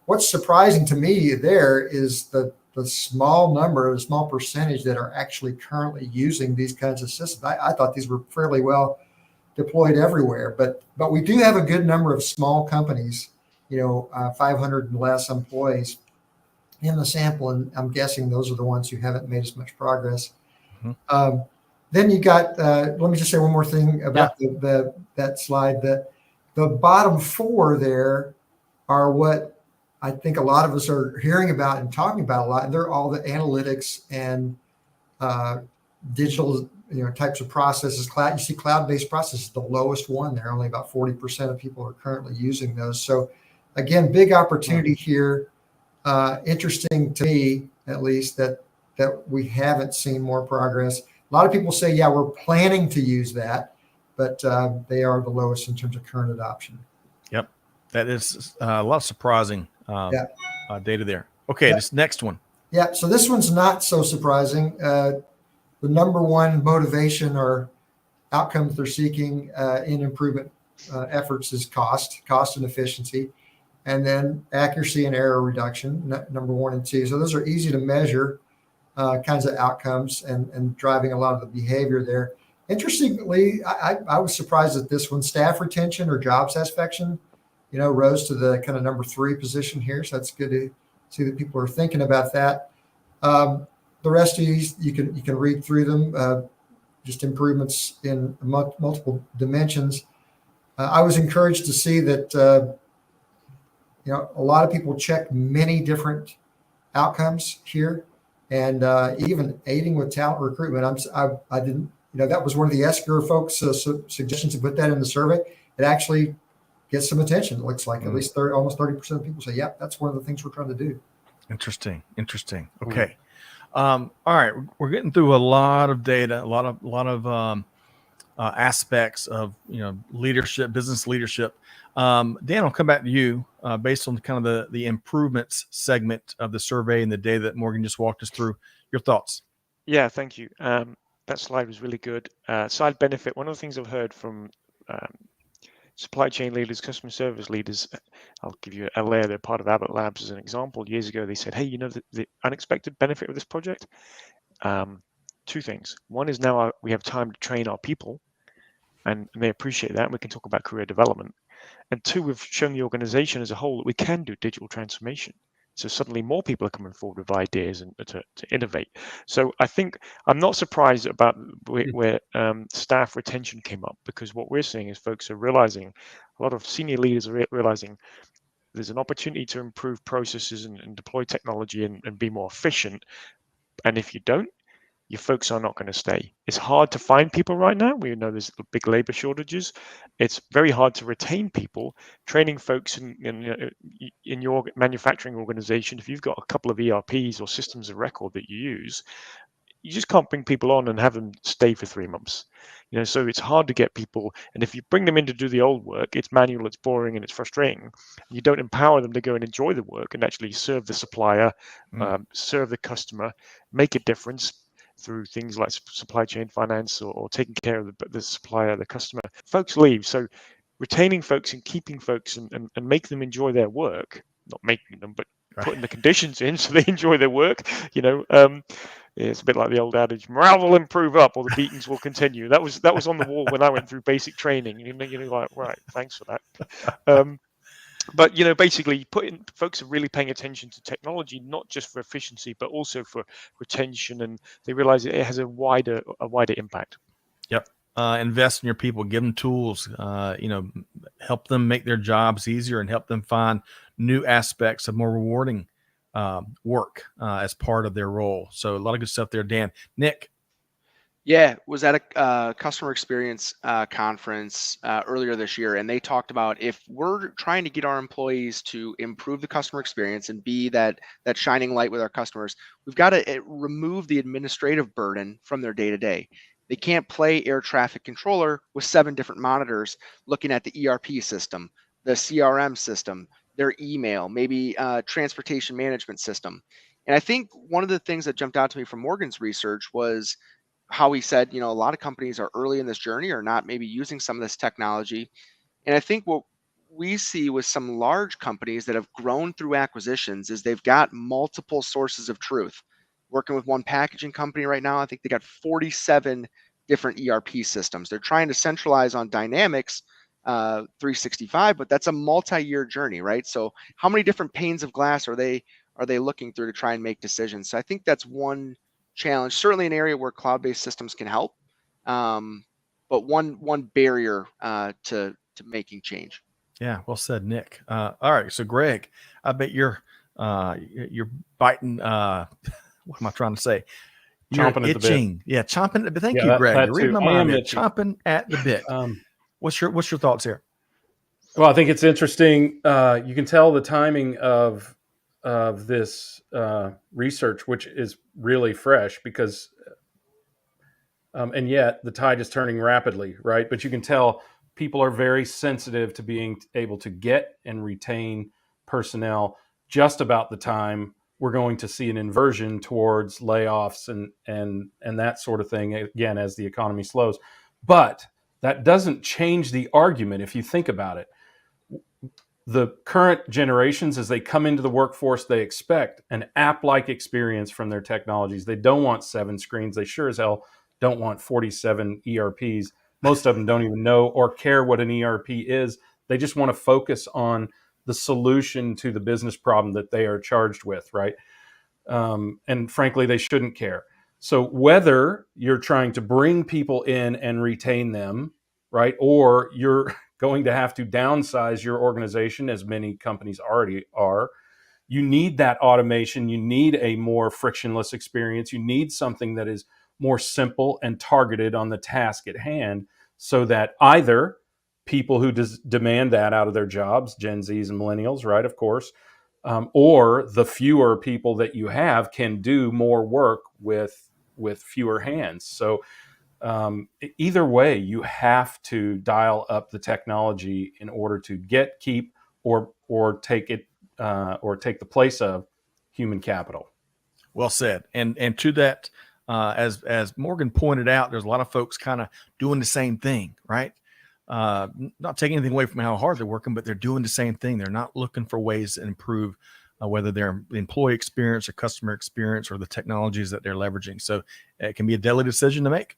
What's surprising to me there is the small percentage that are actually currently using these kinds of systems. I thought these were fairly well deployed everywhere, but we do have a good number of small companies, 500 and less employees in the sample, and I'm guessing those are the ones who haven't made as much progress. Mm-hmm. Then you got, let me just say one more thing about that slide. That the bottom four there are what I think a lot of us are hearing about and talking about a lot. And they're all the analytics and digital types of processes. You see cloud-based processes, the lowest one there. Only about 40% of people are currently using those. So again, big opportunity here. Interesting to me, at least, that we haven't seen more progress. A lot of people say, yeah, we're planning to use that, but they are the lowest in terms of current adoption. Yep. That is a lot of surprising data there. Okay, this next one. Yeah, so this one's not so surprising. The number one motivation or outcomes they're seeking in improvement efforts is cost and efficiency, and then accuracy and error reduction, number 1 and 2. So those are easy to measure kinds of outcomes and driving a lot of the behavior there. Interestingly, I was surprised at this one. Staff retention or job satisfaction, rose to the kind of number 3 position here. So that's good to see that people are thinking about that. The rest of these, you can read through them, just improvements in multiple dimensions. I was encouraged to see that a lot of people check many different outcomes here, and even aiding with talent recruitment. I didn't, that was one of the Esker folks' suggestions to put that in the survey. It actually gets some attention. It looks like at least almost 30% of people say, "Yep, that's one of the things we're trying to do." Interesting. Okay. All right, we're getting through a lot of data, a lot of aspects of leadership, business leadership. Dan, I'll come back to you based on kind of the improvements segment of the survey and the data that Morgan just walked us through. Your thoughts? Yeah, thank you. That slide was really good. Side benefit. One of the things I've heard from supply chain leaders, customer service leaders, I'll give you a layer. They're part of Abbott Labs as an example. Years ago, they said, hey, the unexpected benefit of this project? 2 things. One is now we have time to train our people, and they appreciate that. And we can talk about career development. And 2, we've shown the organization as a whole that we can do digital transformation. So suddenly more people are coming forward with ideas and to innovate. So I think I'm not surprised about where staff retention came up, because what we're seeing is folks are realizing, a lot of senior leaders are realizing there's an opportunity to improve processes and deploy technology and be more efficient. And if you don't, your folks are not going to stay. It's hard to find people right now. We know there's big labor shortages. It's very hard to retain people. Training folks in your manufacturing organization, if you've got a couple of ERPs or systems of record that you use, you just can't bring people on and have them stay for 3 months. So it's hard to get people. And if you bring them in to do the old work, it's manual, it's boring, and it's frustrating. You don't empower them to go and enjoy the work and actually serve the supplier, serve the customer, make a difference through things like supply chain finance or taking care of the supplier, the customer. Folks leave. So retaining folks and keeping folks and make them enjoy their work, not making them, but putting the conditions in so they enjoy their work. It's a bit like the old adage, morale will improve up or the beatings will continue. That was on the wall when I went through basic training. Like, right, thanks for that. But basically, folks are really paying attention to technology, not just for efficiency, but also for retention, and they realize it has a wider impact. Yep. Invest in your people, give them tools, help them make their jobs easier and help them find new aspects of more rewarding work as part of their role. So a lot of good stuff there, Dan. Nick. Yeah, was at a customer experience conference earlier this year, and they talked about, if we're trying to get our employees to improve the customer experience and be that shining light with our customers, we've got to remove the administrative burden from their day-to-day. They can't play air traffic controller with 7 different monitors looking at the ERP system, the CRM system, their email, maybe transportation management system. And I think one of the things that jumped out to me from Morgan's research was how he said, a lot of companies are early in this journey or not maybe using some of this technology. And I think what we see with some large companies that have grown through acquisitions is they've got multiple sources of truth. Working with one packaging company right now, I think they got 47 different ERP systems. They're trying to centralize on Dynamics 365, but that's a multi-year journey, right? So how many different panes of glass are they looking through to try and make decisions? So I think that's one challenge, certainly an area where cloud-based systems can help, but one barrier to making change. Yeah, well said, Nick. All right, so Greg, I bet you're biting. What am I trying to say? You're chomping at the bit. itching. Yeah, chomping at the bit. Thank Yeah, you, Greg. that You're reading too. my I am mind there. itchy. Chomping at the bit. What's your thoughts here? Well, I think it's interesting. You can tell the timing of this research, which is really fresh, because and yet the tide is turning rapidly, right? But you can tell people are very sensitive to being able to get and retain personnel just about the time we're going to see an inversion towards layoffs and that sort of thing, again, as the economy slows. But that doesn't change the argument if you think about it. The current generations, as they come into the workforce, they expect an app-like experience from their technologies. They don't want 7 screens. They sure as hell don't want 47 ERPs. Most of them don't even know or care what an ERP is. They just want to focus on the solution to the business problem that they are charged with, right? And frankly, they shouldn't care. So whether you're trying to bring people in and retain them, right, or you're going to have to downsize your organization, as many companies already are, you need that automation. You need a more frictionless experience. You need something that is more simple and targeted on the task at hand, so that either people who demand that out of their jobs, Gen Zs and millennials, right, of course, or the fewer people that you have can do more work with fewer hands. So either way, you have to dial up the technology in order to keep, or take it, or take the place of human capital. Well said. And to that, as Morgan pointed out, there's a lot of folks kind of doing the same thing, right? Not taking anything away from how hard they're working, but they're doing the same thing. They're not looking for ways to improve whether their employee experience or customer experience or the technologies that they're leveraging. So it can be a daily decision to make.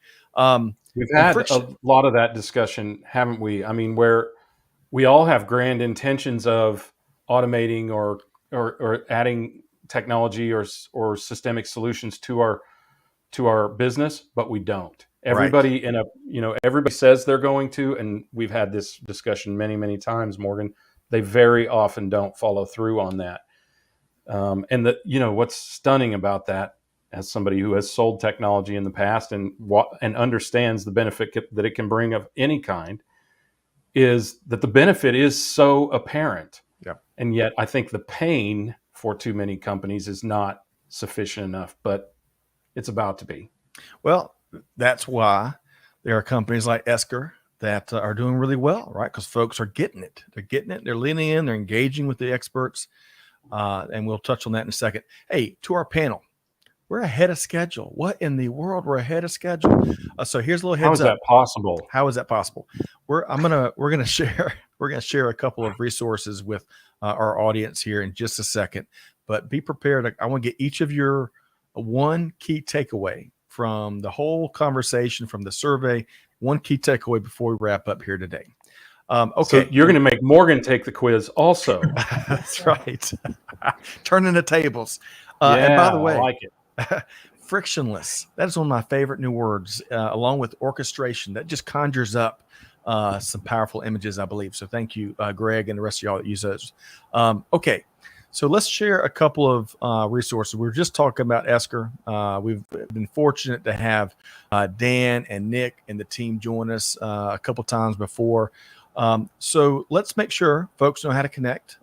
We've had a lot of that discussion, haven't we? I mean, where we all have grand intentions of automating or adding technology or systemic solutions to our business, but we don't. Everybody everybody says they're going to, and we've had this discussion many, many times, Morgan. They very often don't follow through on that. And what's stunning about that, as somebody who has sold technology in the past and understands the benefit that it can bring of any kind, is that the benefit is so apparent. Yeah. And yet I think the pain for too many companies is not sufficient enough, but it's about to be. Well, that's why there are companies like Esker that are doing really well, right? Because folks are getting it. They're getting it. They're leaning in. They're engaging with the experts. And we'll touch on that in a second. Hey, to our panel, we're ahead of schedule. What in the world? We're ahead of schedule. So here's a little heads up. How is that possible? How is that possible? We're gonna share a couple of resources with our audience here in just a second. But be prepared. I want to get each of your one key takeaway from the whole conversation, from the survey. One key takeaway before we wrap up here today. Okay, so you're going to make Morgan take the quiz also. That's right. Turning the tables. Yeah, and by the way, I like it. Frictionless. That is one of my favorite new words, along with orchestration. That just conjures up some powerful images, I believe. So thank you, Greg, and the rest of y'all that use those. Okay, so let's share a couple of resources. We were just talking about Esker. We've been fortunate to have Dan and Nick and the team join us a couple times before. So let's make sure folks know how to connect.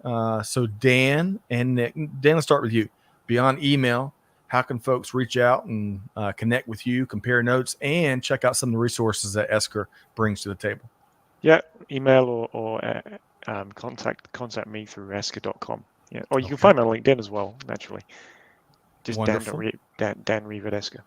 So Dan and Nick, Dan, let's start with you. Beyond email, how can folks reach out and connect with you, compare notes, and check out some of the resources that Esker brings to the table? Yeah, email or contact me through esker.com. Yeah, or you can find me on LinkedIn as well, naturally. Just Dan Reeve at Esker.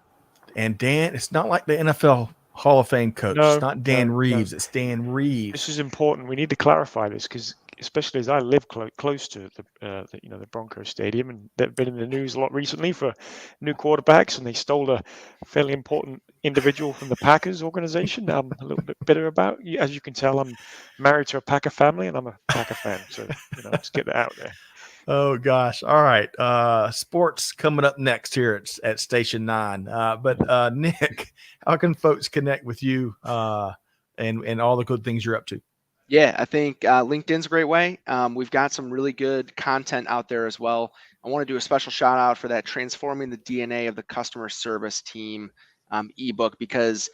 And Dan, it's not like the NFL Hall of Fame coach. No, it's not Dan Reeves. No. It's Dan Reeves. This is important. We need to clarify this because, especially as I live close to the Broncos Stadium, and they've been in the news a lot recently for new quarterbacks, and they stole a fairly important individual from the Packers organization. I'm a little bit bitter about. As you can tell, I'm married to a Packer family, and I'm a Packer fan. So let's get that out there. Oh gosh. All right. Sports coming up next here at Station 9. But Nick, how can folks connect with you and all the good things you're up to? Yeah, I think LinkedIn's a great way. We've got some really good content out there as well. I want to do a special shout out for that Transforming the DNA of the Customer Service Team ebook, because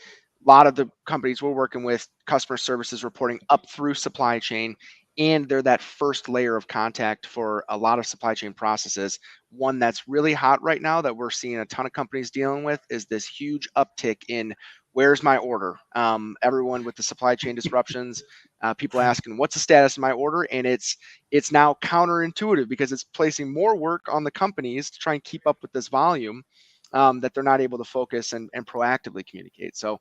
a lot of the companies we're working with, customer services reporting up through supply chain, and they're that first layer of contact for a lot of supply chain processes. One that's really hot right now that we're seeing a ton of companies dealing with is this huge uptick in where's my order? Everyone with the supply chain disruptions, people asking what's the status of my order, and it's now counterintuitive because it's placing more work on the companies to try and keep up with this volume that they're not able to focus and proactively communicate. So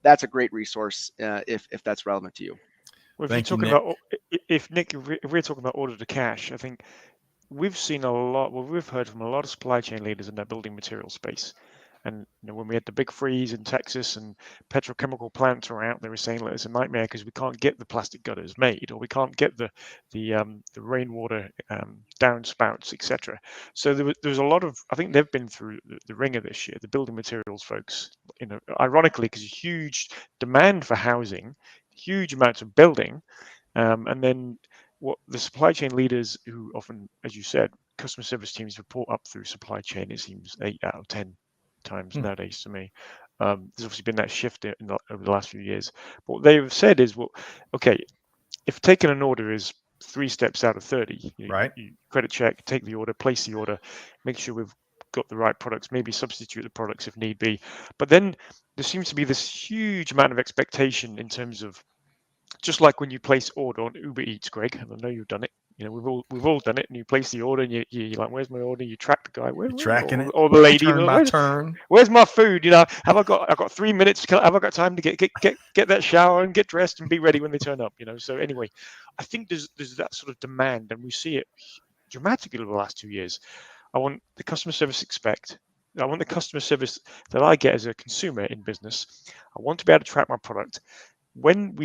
that's a great resource if that's relevant to you. Well, if Thank you, you're talking Nick. about, if Nick, if we're talking about order to cash, I think we've seen a lot. Well, we've heard from a lot of supply chain leaders in that building material space. And when we had the big freeze in Texas and petrochemical plants were out, they were saying, "Look, it's a nightmare because we can't get the plastic gutters made, or we can't get the rainwater downspouts, etc." So there was a lot of. I think they've been through the ringer this year. The building materials folks, ironically, because huge demand for housing, huge amounts of building, and then what the supply chain leaders who often, as you said, customer service teams report up through supply chain. It seems 8 out of 10 times nowadays to me. There's obviously been that shift over the last few years. But what they've said is, well, okay, if taking an order is 3 steps out of 30, Right. you credit check, take the order, place the order, make sure we've got the right products, maybe substitute the products if need be. But then there seems to be this huge amount of expectation in terms of, just like when you place order on Uber Eats, Greg, and I know you've done it. We've all done it. And you place the order, and you're like, "Where's my order?" You track the guy, Tracking it, or the lady, turn by turn. Where's my food? Have I got 3 minutes? Have I got time to get that shower and get dressed and be ready when they turn up? So anyway, I think there's that sort of demand, and we see it dramatically over the last 2 years. I want the customer service I want the customer service that I get as a consumer in business. I want to be able to track my product. When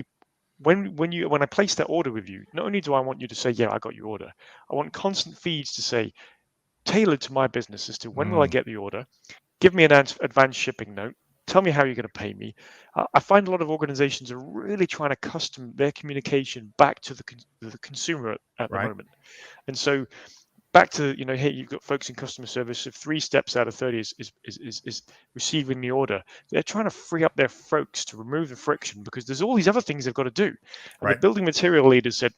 I place that order with you, not only do I want you to say, "Yeah, I got your order," I want constant feeds to say, tailored to my business as to when will I get the order, give me an advanced shipping note, tell me how you're going to pay me. I find a lot of organizations are really trying to custom their communication back to the consumer at the Right. moment. And so back to, hey, you've got folks in customer service. If 3 steps out of 30 is receiving the order, they're trying to free up their folks to remove the friction because there's all these other things they've got to do. And Right. the building material leaders said,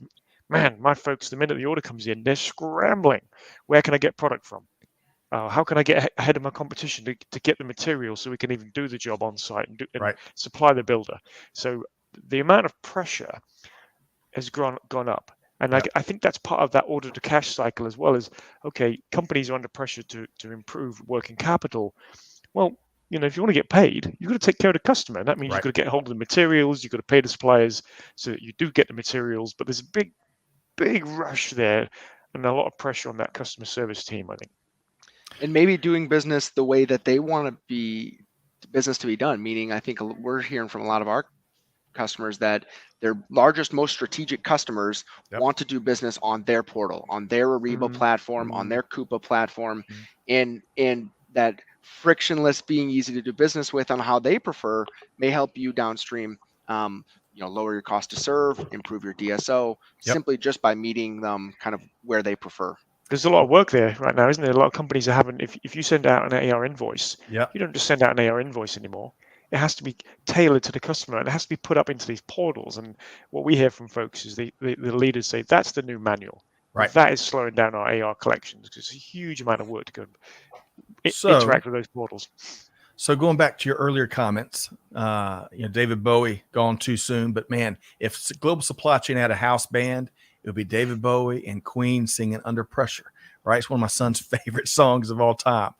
"Man, my folks, the minute the order comes in, they're scrambling. Where can I get product from? How can I get ahead of my competition to get the material so we can even do the job on site and Right. supply the builder?" So the amount of pressure has gone up. And Yep. I think that's part of that order to cash cycle as well. As, okay, companies are under pressure to improve working capital. Well, if you want to get paid, you've got to take care of the customer. And that means Right. you've got to get hold of the materials, you've got to pay the suppliers so that you do get the materials. But there's a big rush there and a lot of pressure on that customer service team, I think. And maybe doing business the way that they want to be business to be done. Meaning, I think we're hearing from a lot of our customers that their largest, most strategic customers want to do business on their portal, on their Ariba platform, on their Coupa platform, and that frictionless, being easy to do business with on how they prefer may help you downstream. Lower your cost to serve, improve your DSO, simply just by meeting them kind of where they prefer. There's a lot of work there right now, isn't there? A lot of companies are having, if you send out an AR invoice, you don't just send out an AR invoice anymore. It has to be tailored to the customer, and it has to be put up into these portals. And what we hear from folks is the leaders say that's the new manual. Right. That is slowing down our AR collections because it's a huge amount of work to go interact with those portals. So going back to your earlier comments, David Bowie gone too soon, but man, if Global Supply Chain had a house band, it would be David Bowie and Queen singing Under Pressure, right? It's one of my son's favorite songs of all time.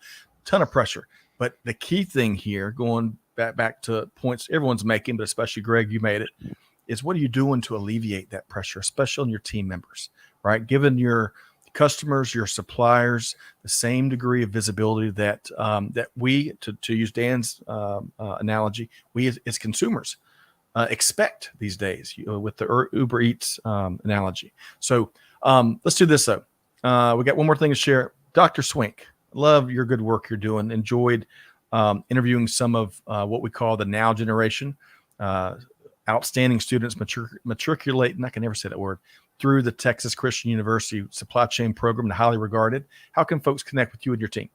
Ton of pressure. But the key thing here, going back to points everyone's making, but especially Greg, you made it, is what are you doing to alleviate that pressure, especially on your team members, right? Giving your customers, your suppliers, the same degree of visibility that that we, to use Dan's analogy, we as consumers expect these days, with the Uber Eats analogy. So let's do this though. We got one more thing to share. Dr. Swink, love your good work you're doing. Enjoyed interviewing some of what we call the now generation. outstanding students matriculate, and I can never say that word, through the Texas Christian University Supply Chain Program, and highly regarded. How can folks connect with you and your team?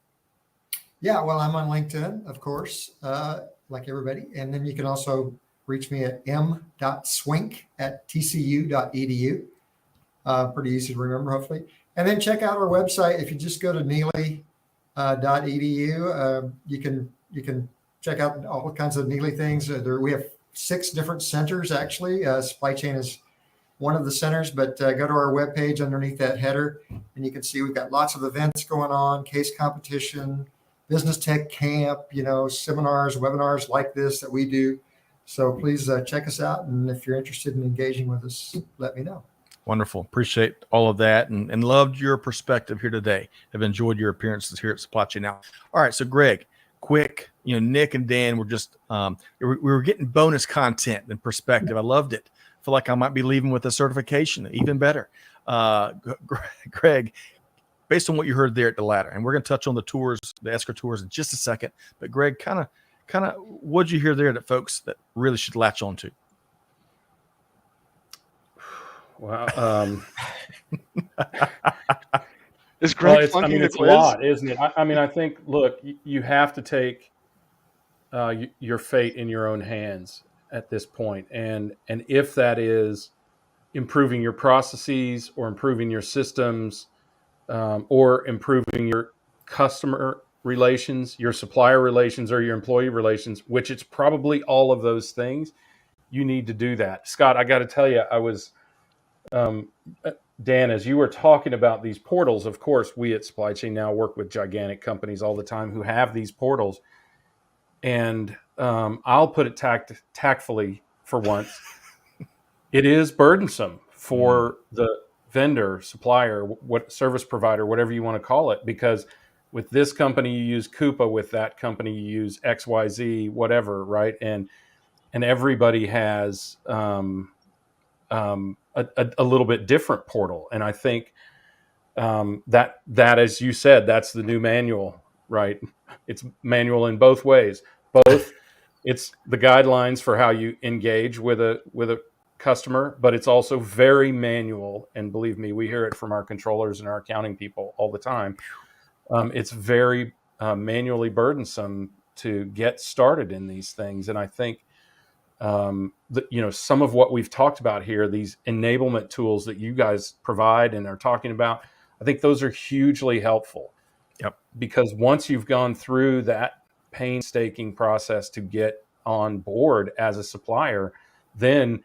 Yeah, well, I'm on LinkedIn, of course, like everybody. And then you can also reach me at m.swink@tcu.edu. Pretty easy to remember, hopefully. And then check out our website. If you just go to neely.edu, you can check out all kinds of Neely things. We have 6 different centers, actually. Supply chain is one of the centers, but go to our webpage underneath that header, and you can see we've got lots of events going on, case competition, business tech camp, seminars, webinars like this that we do. So please check us out. And if you're interested in engaging with us, let me know. Wonderful. Appreciate all of that and loved your perspective here today. Have enjoyed your appearances here at Supply Chain Now. All right. So Greg, quick, Nick and Dan were just, we were getting bonus content and perspective. I loved it. I feel like I might be leaving with a certification, even better. Greg, based on what you heard there at the ladder, and we're going to touch on the tours, the Esker Tours in just a second, but Greg, kind of, what'd you hear there that folks that really should latch on to? Well, Is Greg it's flunking the a quiz? lot, isn't it? I think, look, you have to take your fate in your own hands at this point. And if that is improving your processes or improving your systems or improving your customer relations, your supplier relations, or your employee relations, which it's probably all of those things, you need to do that. Scott, I got to tell you, I was, Dan, as you were talking about these portals, of course, we at Supply Chain Now work with gigantic companies all the time who have these portals. And I'll put it tactfully for once. It is burdensome for the vendor, supplier, what service provider, whatever you want to call it, because with this company you use Coupa, with that company you use XYZ, whatever, right? And everybody has a little bit different portal. And I think that as you said, that's the new manual, right? It's manual in both ways. Both, it's the guidelines for how you engage with a customer, but it's also very manual. And believe me, we hear it from our controllers and our accounting people all the time. It's very manually burdensome to get started in these things. And I think some of what we've talked about here, these enablement tools that you guys provide and are talking about, I think those are hugely helpful. Yep. Because once you've gone through that painstaking process to get on board as a supplier, then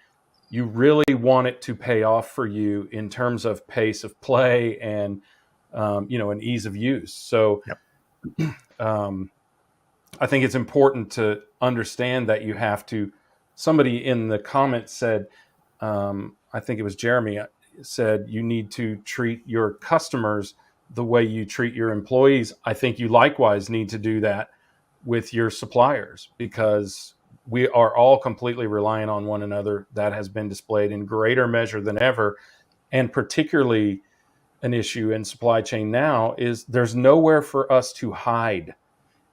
you really want it to pay off for you in terms of pace of play and and ease of use. So yep. I think it's important to understand that you have to. Somebody in the comments said, I think it was Jeremy, said you need to treat your customers the way you treat your employees. I think you likewise need to do that with your suppliers, because we are all completely reliant on one another. That has been displayed in greater measure than ever. And particularly an issue in supply chain now is there's nowhere for us to hide.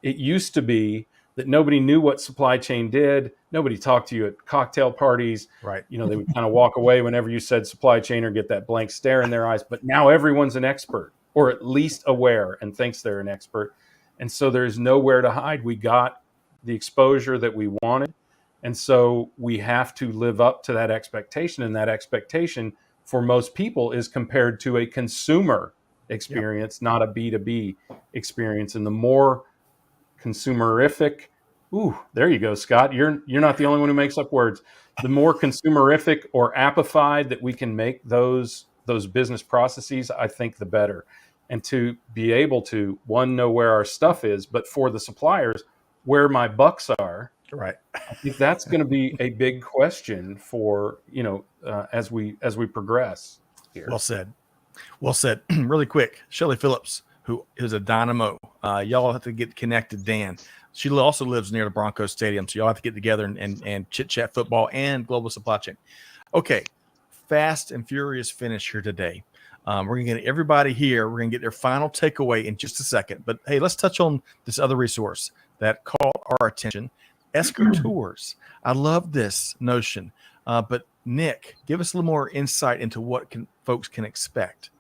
It used to be that nobody knew what supply chain did. Nobody talked to you at cocktail parties. Right. They would kind of walk away whenever you said supply chain or get that blank stare in their eyes. But now everyone's an expert, or at least aware and thinks they're an expert. And so there's nowhere to hide. We got the exposure that we wanted. And so we have to live up to that expectation. And that expectation for most people is compared to a consumer experience, not a B2B experience. And the more consumerific, there you go, Scott. You're not the only one who makes up words. The more consumerific or appified that we can make those business processes, I think the better. And to be able to, one, know where our stuff is, but for the suppliers, where my bucks are. Right. I think that's going to be a big question for, as we progress here. Well said. Well said. Really quick, Shelly Phillips, who is a dynamo. Y'all have to get connected, Dan. She also lives near the Broncos Stadium, so y'all have to get together and chit-chat football and global supply chain. Okay, fast and furious finish here today. We're going to get everybody here. We're going to get their final takeaway in just a second. But, hey, let's touch on this other resource that caught our attention. Esker Tours. I love this notion. But Nick, give us a little more insight into what folks can expect.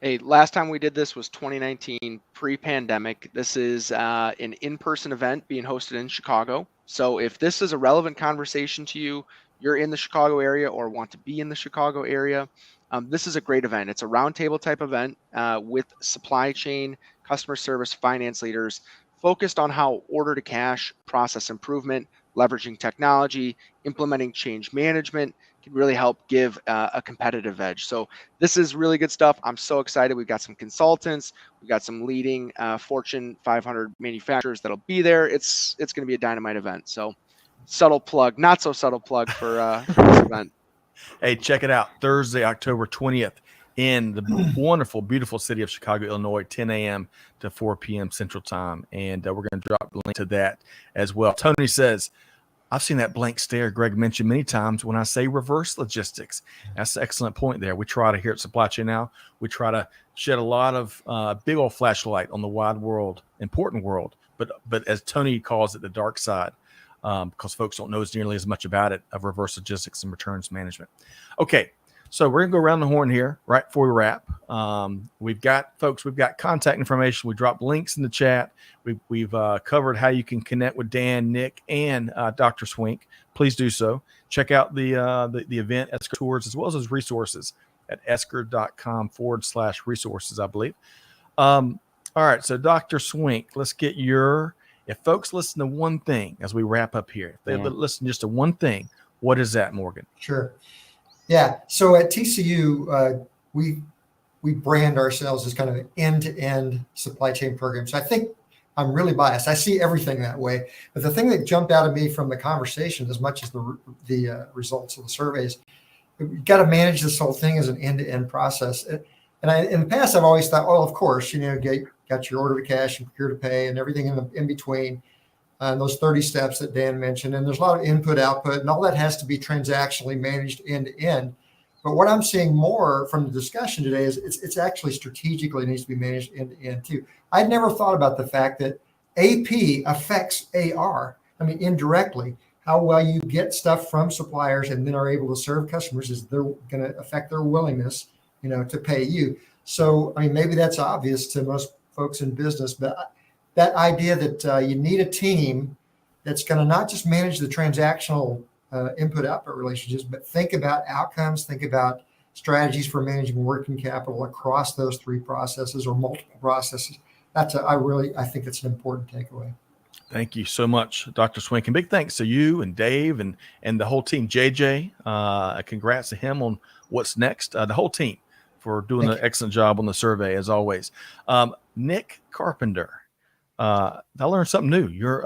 Hey, last time we did this was 2019, pre-pandemic. This is an in-person event being hosted in Chicago. So if this is a relevant conversation to you, you're in the Chicago area or want to be in the Chicago area, this is a great event. It's a roundtable type event with supply chain, customer service, finance leaders focused on how order to cash, process improvement, leveraging technology, implementing change management can really help give a competitive edge. So this is really good stuff. I'm so excited. We've got some consultants. We've got some leading Fortune 500 manufacturers that'll be there. It's going to be a dynamite event. So subtle plug, not so subtle plug for this event. Hey, check it out. Thursday, October 20th in the wonderful, beautiful city of Chicago, Illinois, 10 a.m. to 4 p.m. Central Time. And we're going to drop the link to that as well. Tony says, I've seen that blank stare Greg mentioned many times when I say reverse logistics. That's an excellent point there. We try to, here at Supply Chain Now, we try to shed a lot of big old flashlight on the wide world, important world, but as Tony calls it, the dark side, because folks don't know nearly as much about it, of reverse logistics and returns management. Okay, so we're going to go around the horn here right before we wrap. We've got contact information. We dropped links in the chat. We've covered how you can connect with Dan, Nick, and Dr. Swink. Please do so. Check out the event, Esker Tours, as well as his resources at esker.com/resources, I believe. All right, so Dr. Swink, let's get if folks listen to one thing as we wrap up here, if they listen just to one thing, what is that, Morgan? Sure. Yeah. So at TCU, we brand ourselves as kind of an end-to-end supply chain program. So I think I'm really biased. I see everything that way. But the thing that jumped out at me from the conversation, as much as the results of the surveys, you've got to manage this whole thing as an end-to-end process. And in the past, I've always thought, well, of course, got your order to cash and procure to pay and everything in between. And those 30 steps that Dan mentioned, and there's a lot of input, output, and all that has to be transactionally managed end to end. But what I'm seeing more from the discussion today is it's actually strategically needs to be managed end to end too. I'd never thought about the fact that AP affects AR. I mean, indirectly, how well you get stuff from suppliers and then are able to serve customers is they're going to affect their willingness, to pay you. So, I mean, maybe that's obvious to most folks in business, but that idea that you need a team that's going to not just manage the transactional input-output relationships, but think about outcomes, think about strategies for managing working capital across those three processes or multiple processes. I think it's an important takeaway. Thank you so much, Dr. Swink. And big thanks to you and Dave and the whole team. JJ, congrats to him on what's next. The whole team for doing an excellent job on the survey, as always. Nick Carpenter. I learned something new. You're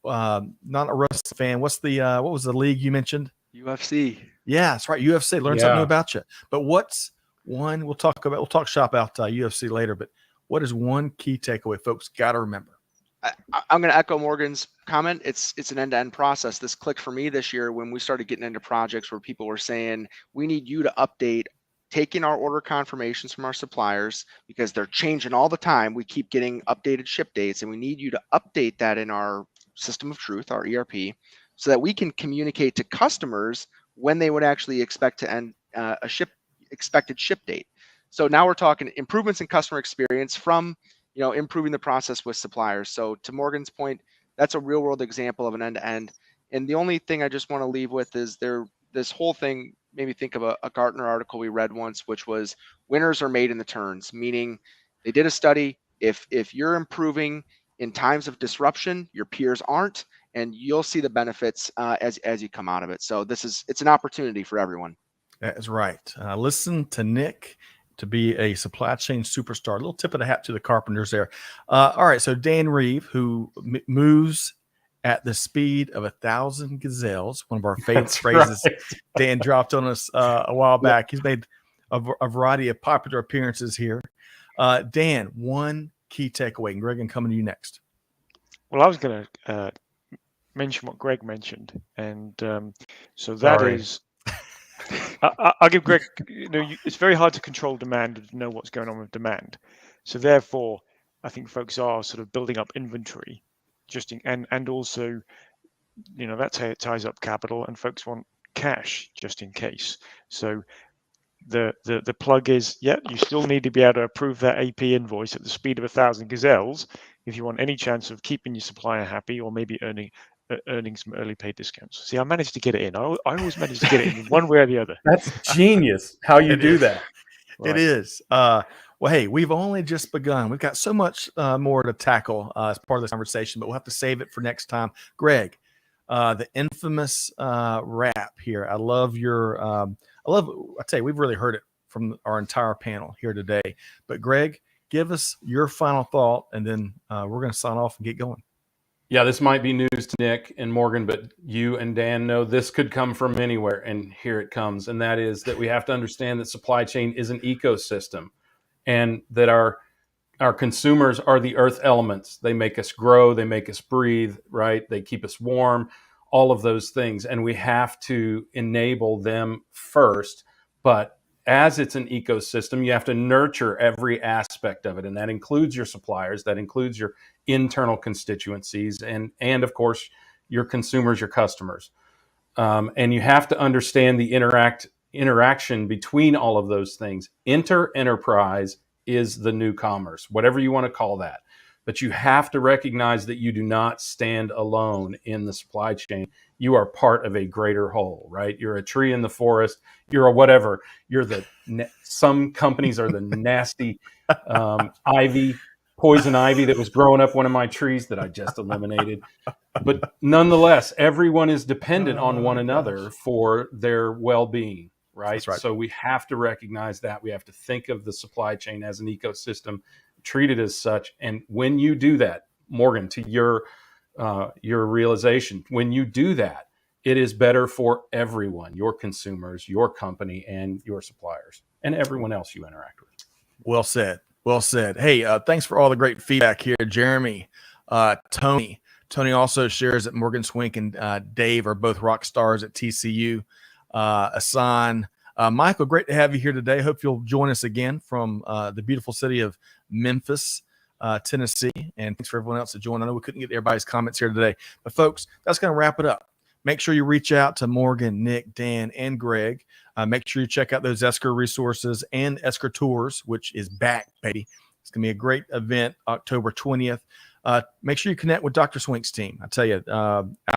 not a wrestling fan. What was the league you mentioned? UFC. Yeah, that's right. UFC. Learned something new about you. But what's one? We'll talk shop out UFC later. But what is one key takeaway folks got to remember? I'm going to echo Morgan's comment. It's an end-to-end process. This clicked for me this year when we started getting into projects where people were saying, we need you to update taking our order confirmations from our suppliers because they're changing all the time. We keep getting updated ship dates, and we need you to update that in our system of truth, our ERP, so that we can communicate to customers when they would actually expect to end expected ship date. So now we're talking improvements in customer experience from improving the process with suppliers. So to Morgan's point, that's a real world example of an end-to-end. And the only thing I just want to leave with is this whole thing made me think of a Gartner article we read once, which was winners are made in the turns, meaning they did a study. If you're improving in times of disruption, your peers aren't, and you'll see the benefits as you come out of it. So it's an opportunity for everyone. That is right. Listen to Nick to be a supply chain superstar. A little tip of the hat to the Carpenters there. All right, so Dan Reeve, who moves at the speed of 1,000 gazelles, one of our favorite phrases right. Dan dropped on us a while back. He's made a variety of popular appearances here. Dan, one key takeaway, and Greg, I'm coming to you next. Well, I was going to mention what Greg mentioned, and so that is. I'll give Greg. It's very hard to control demand and know what's going on with demand. So therefore, I think folks are sort of building up inventory, and also that's how it ties up capital, and folks want cash just in case. So the plug is, you still need to be able to approve that AP invoice at the speed of 1,000 gazelles if you want any chance of keeping your supplier happy, or maybe earning some early pay discounts. See, I managed to get it in. I always manage to get it in one way or the other. That's genius how you do that. Right. It is. Well, hey, we've only just begun. We've got so much more to tackle as part of this conversation, but we'll have to save it for next time. Greg, the infamous wrap here. I love I tell you, we've really heard it from our entire panel here today. But Greg, give us your final thought, and then we're going to sign off and get going. Yeah, this might be news to Nick and Morgan, but you and Dan know this could come from anywhere, and here it comes. And that is that we have to understand that supply chain is an ecosystem, and that our consumers are the earth elements. They make us grow, they make us breathe, right? They keep us warm, all of those things. And we have to enable them first. But as it's an ecosystem, you have to nurture every aspect of it. And that includes your suppliers, that includes your internal constituencies, and of course, your consumers, your customers. And you have to understand the interaction between all of those things. Enterprise is the new commerce, whatever you want to call that. But you have to recognize that you do not stand alone in the supply chain. You are part of a greater whole, right? You're a tree in the forest. You're a whatever. You're some companies are the nasty poison ivy that was growing up one of my trees that I just eliminated. But nonetheless, everyone is dependent on one another for their well-being, right? That's right. So we have to recognize that. We have to think of the supply chain as an ecosystem, treat it as such. And when you do that, Morgan, to your realization, when you do that, it is better for everyone, your consumers, your company, and your suppliers, and everyone else you interact with. Well said. Well said. Hey, thanks for all the great feedback here, Jeremy, Tony. Tony also shares that Morgan Swink and Dave are both rock stars at TCU. Asan, Michael, great to have you here today. Hope you'll join us again from the beautiful city of Memphis, Tennessee. And thanks for everyone else that joined. I know we couldn't get everybody's comments here today, but folks, that's going to wrap it up. Make sure you reach out to Morgan, Nick, Dan, and Greg. Make sure you check out those Esker resources and Esker Tours, which is back, baby. It's going to be a great event, October 20th. Make sure you connect with Dr. Swink's team. I tell you,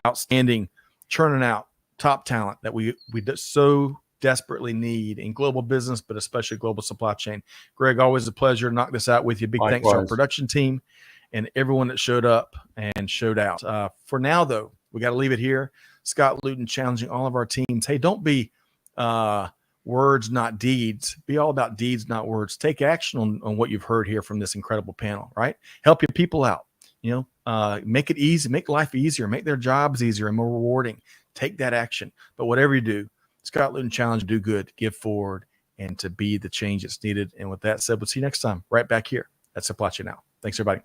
outstanding, churning out top talent that we so desperately need in global business, but especially global supply chain. Greg, always a pleasure to knock this out with you. Big thanks to our production team and everyone that showed up and showed out. For now, though, we got to leave it here. Scott Luton challenging all of our teams. Hey, don't be words, not deeds. Be all about deeds, not words. Take action on what you've heard here from this incredible panel, right? Help your people out. Make it easy, make life easier, make their jobs easier and more rewarding. Take that action. But whatever you do, Scott Luton challenge, do good, give forward, and to be the change that's needed. And with that said, we'll see you next time right back here at Supply Chain Now. Thanks, everybody.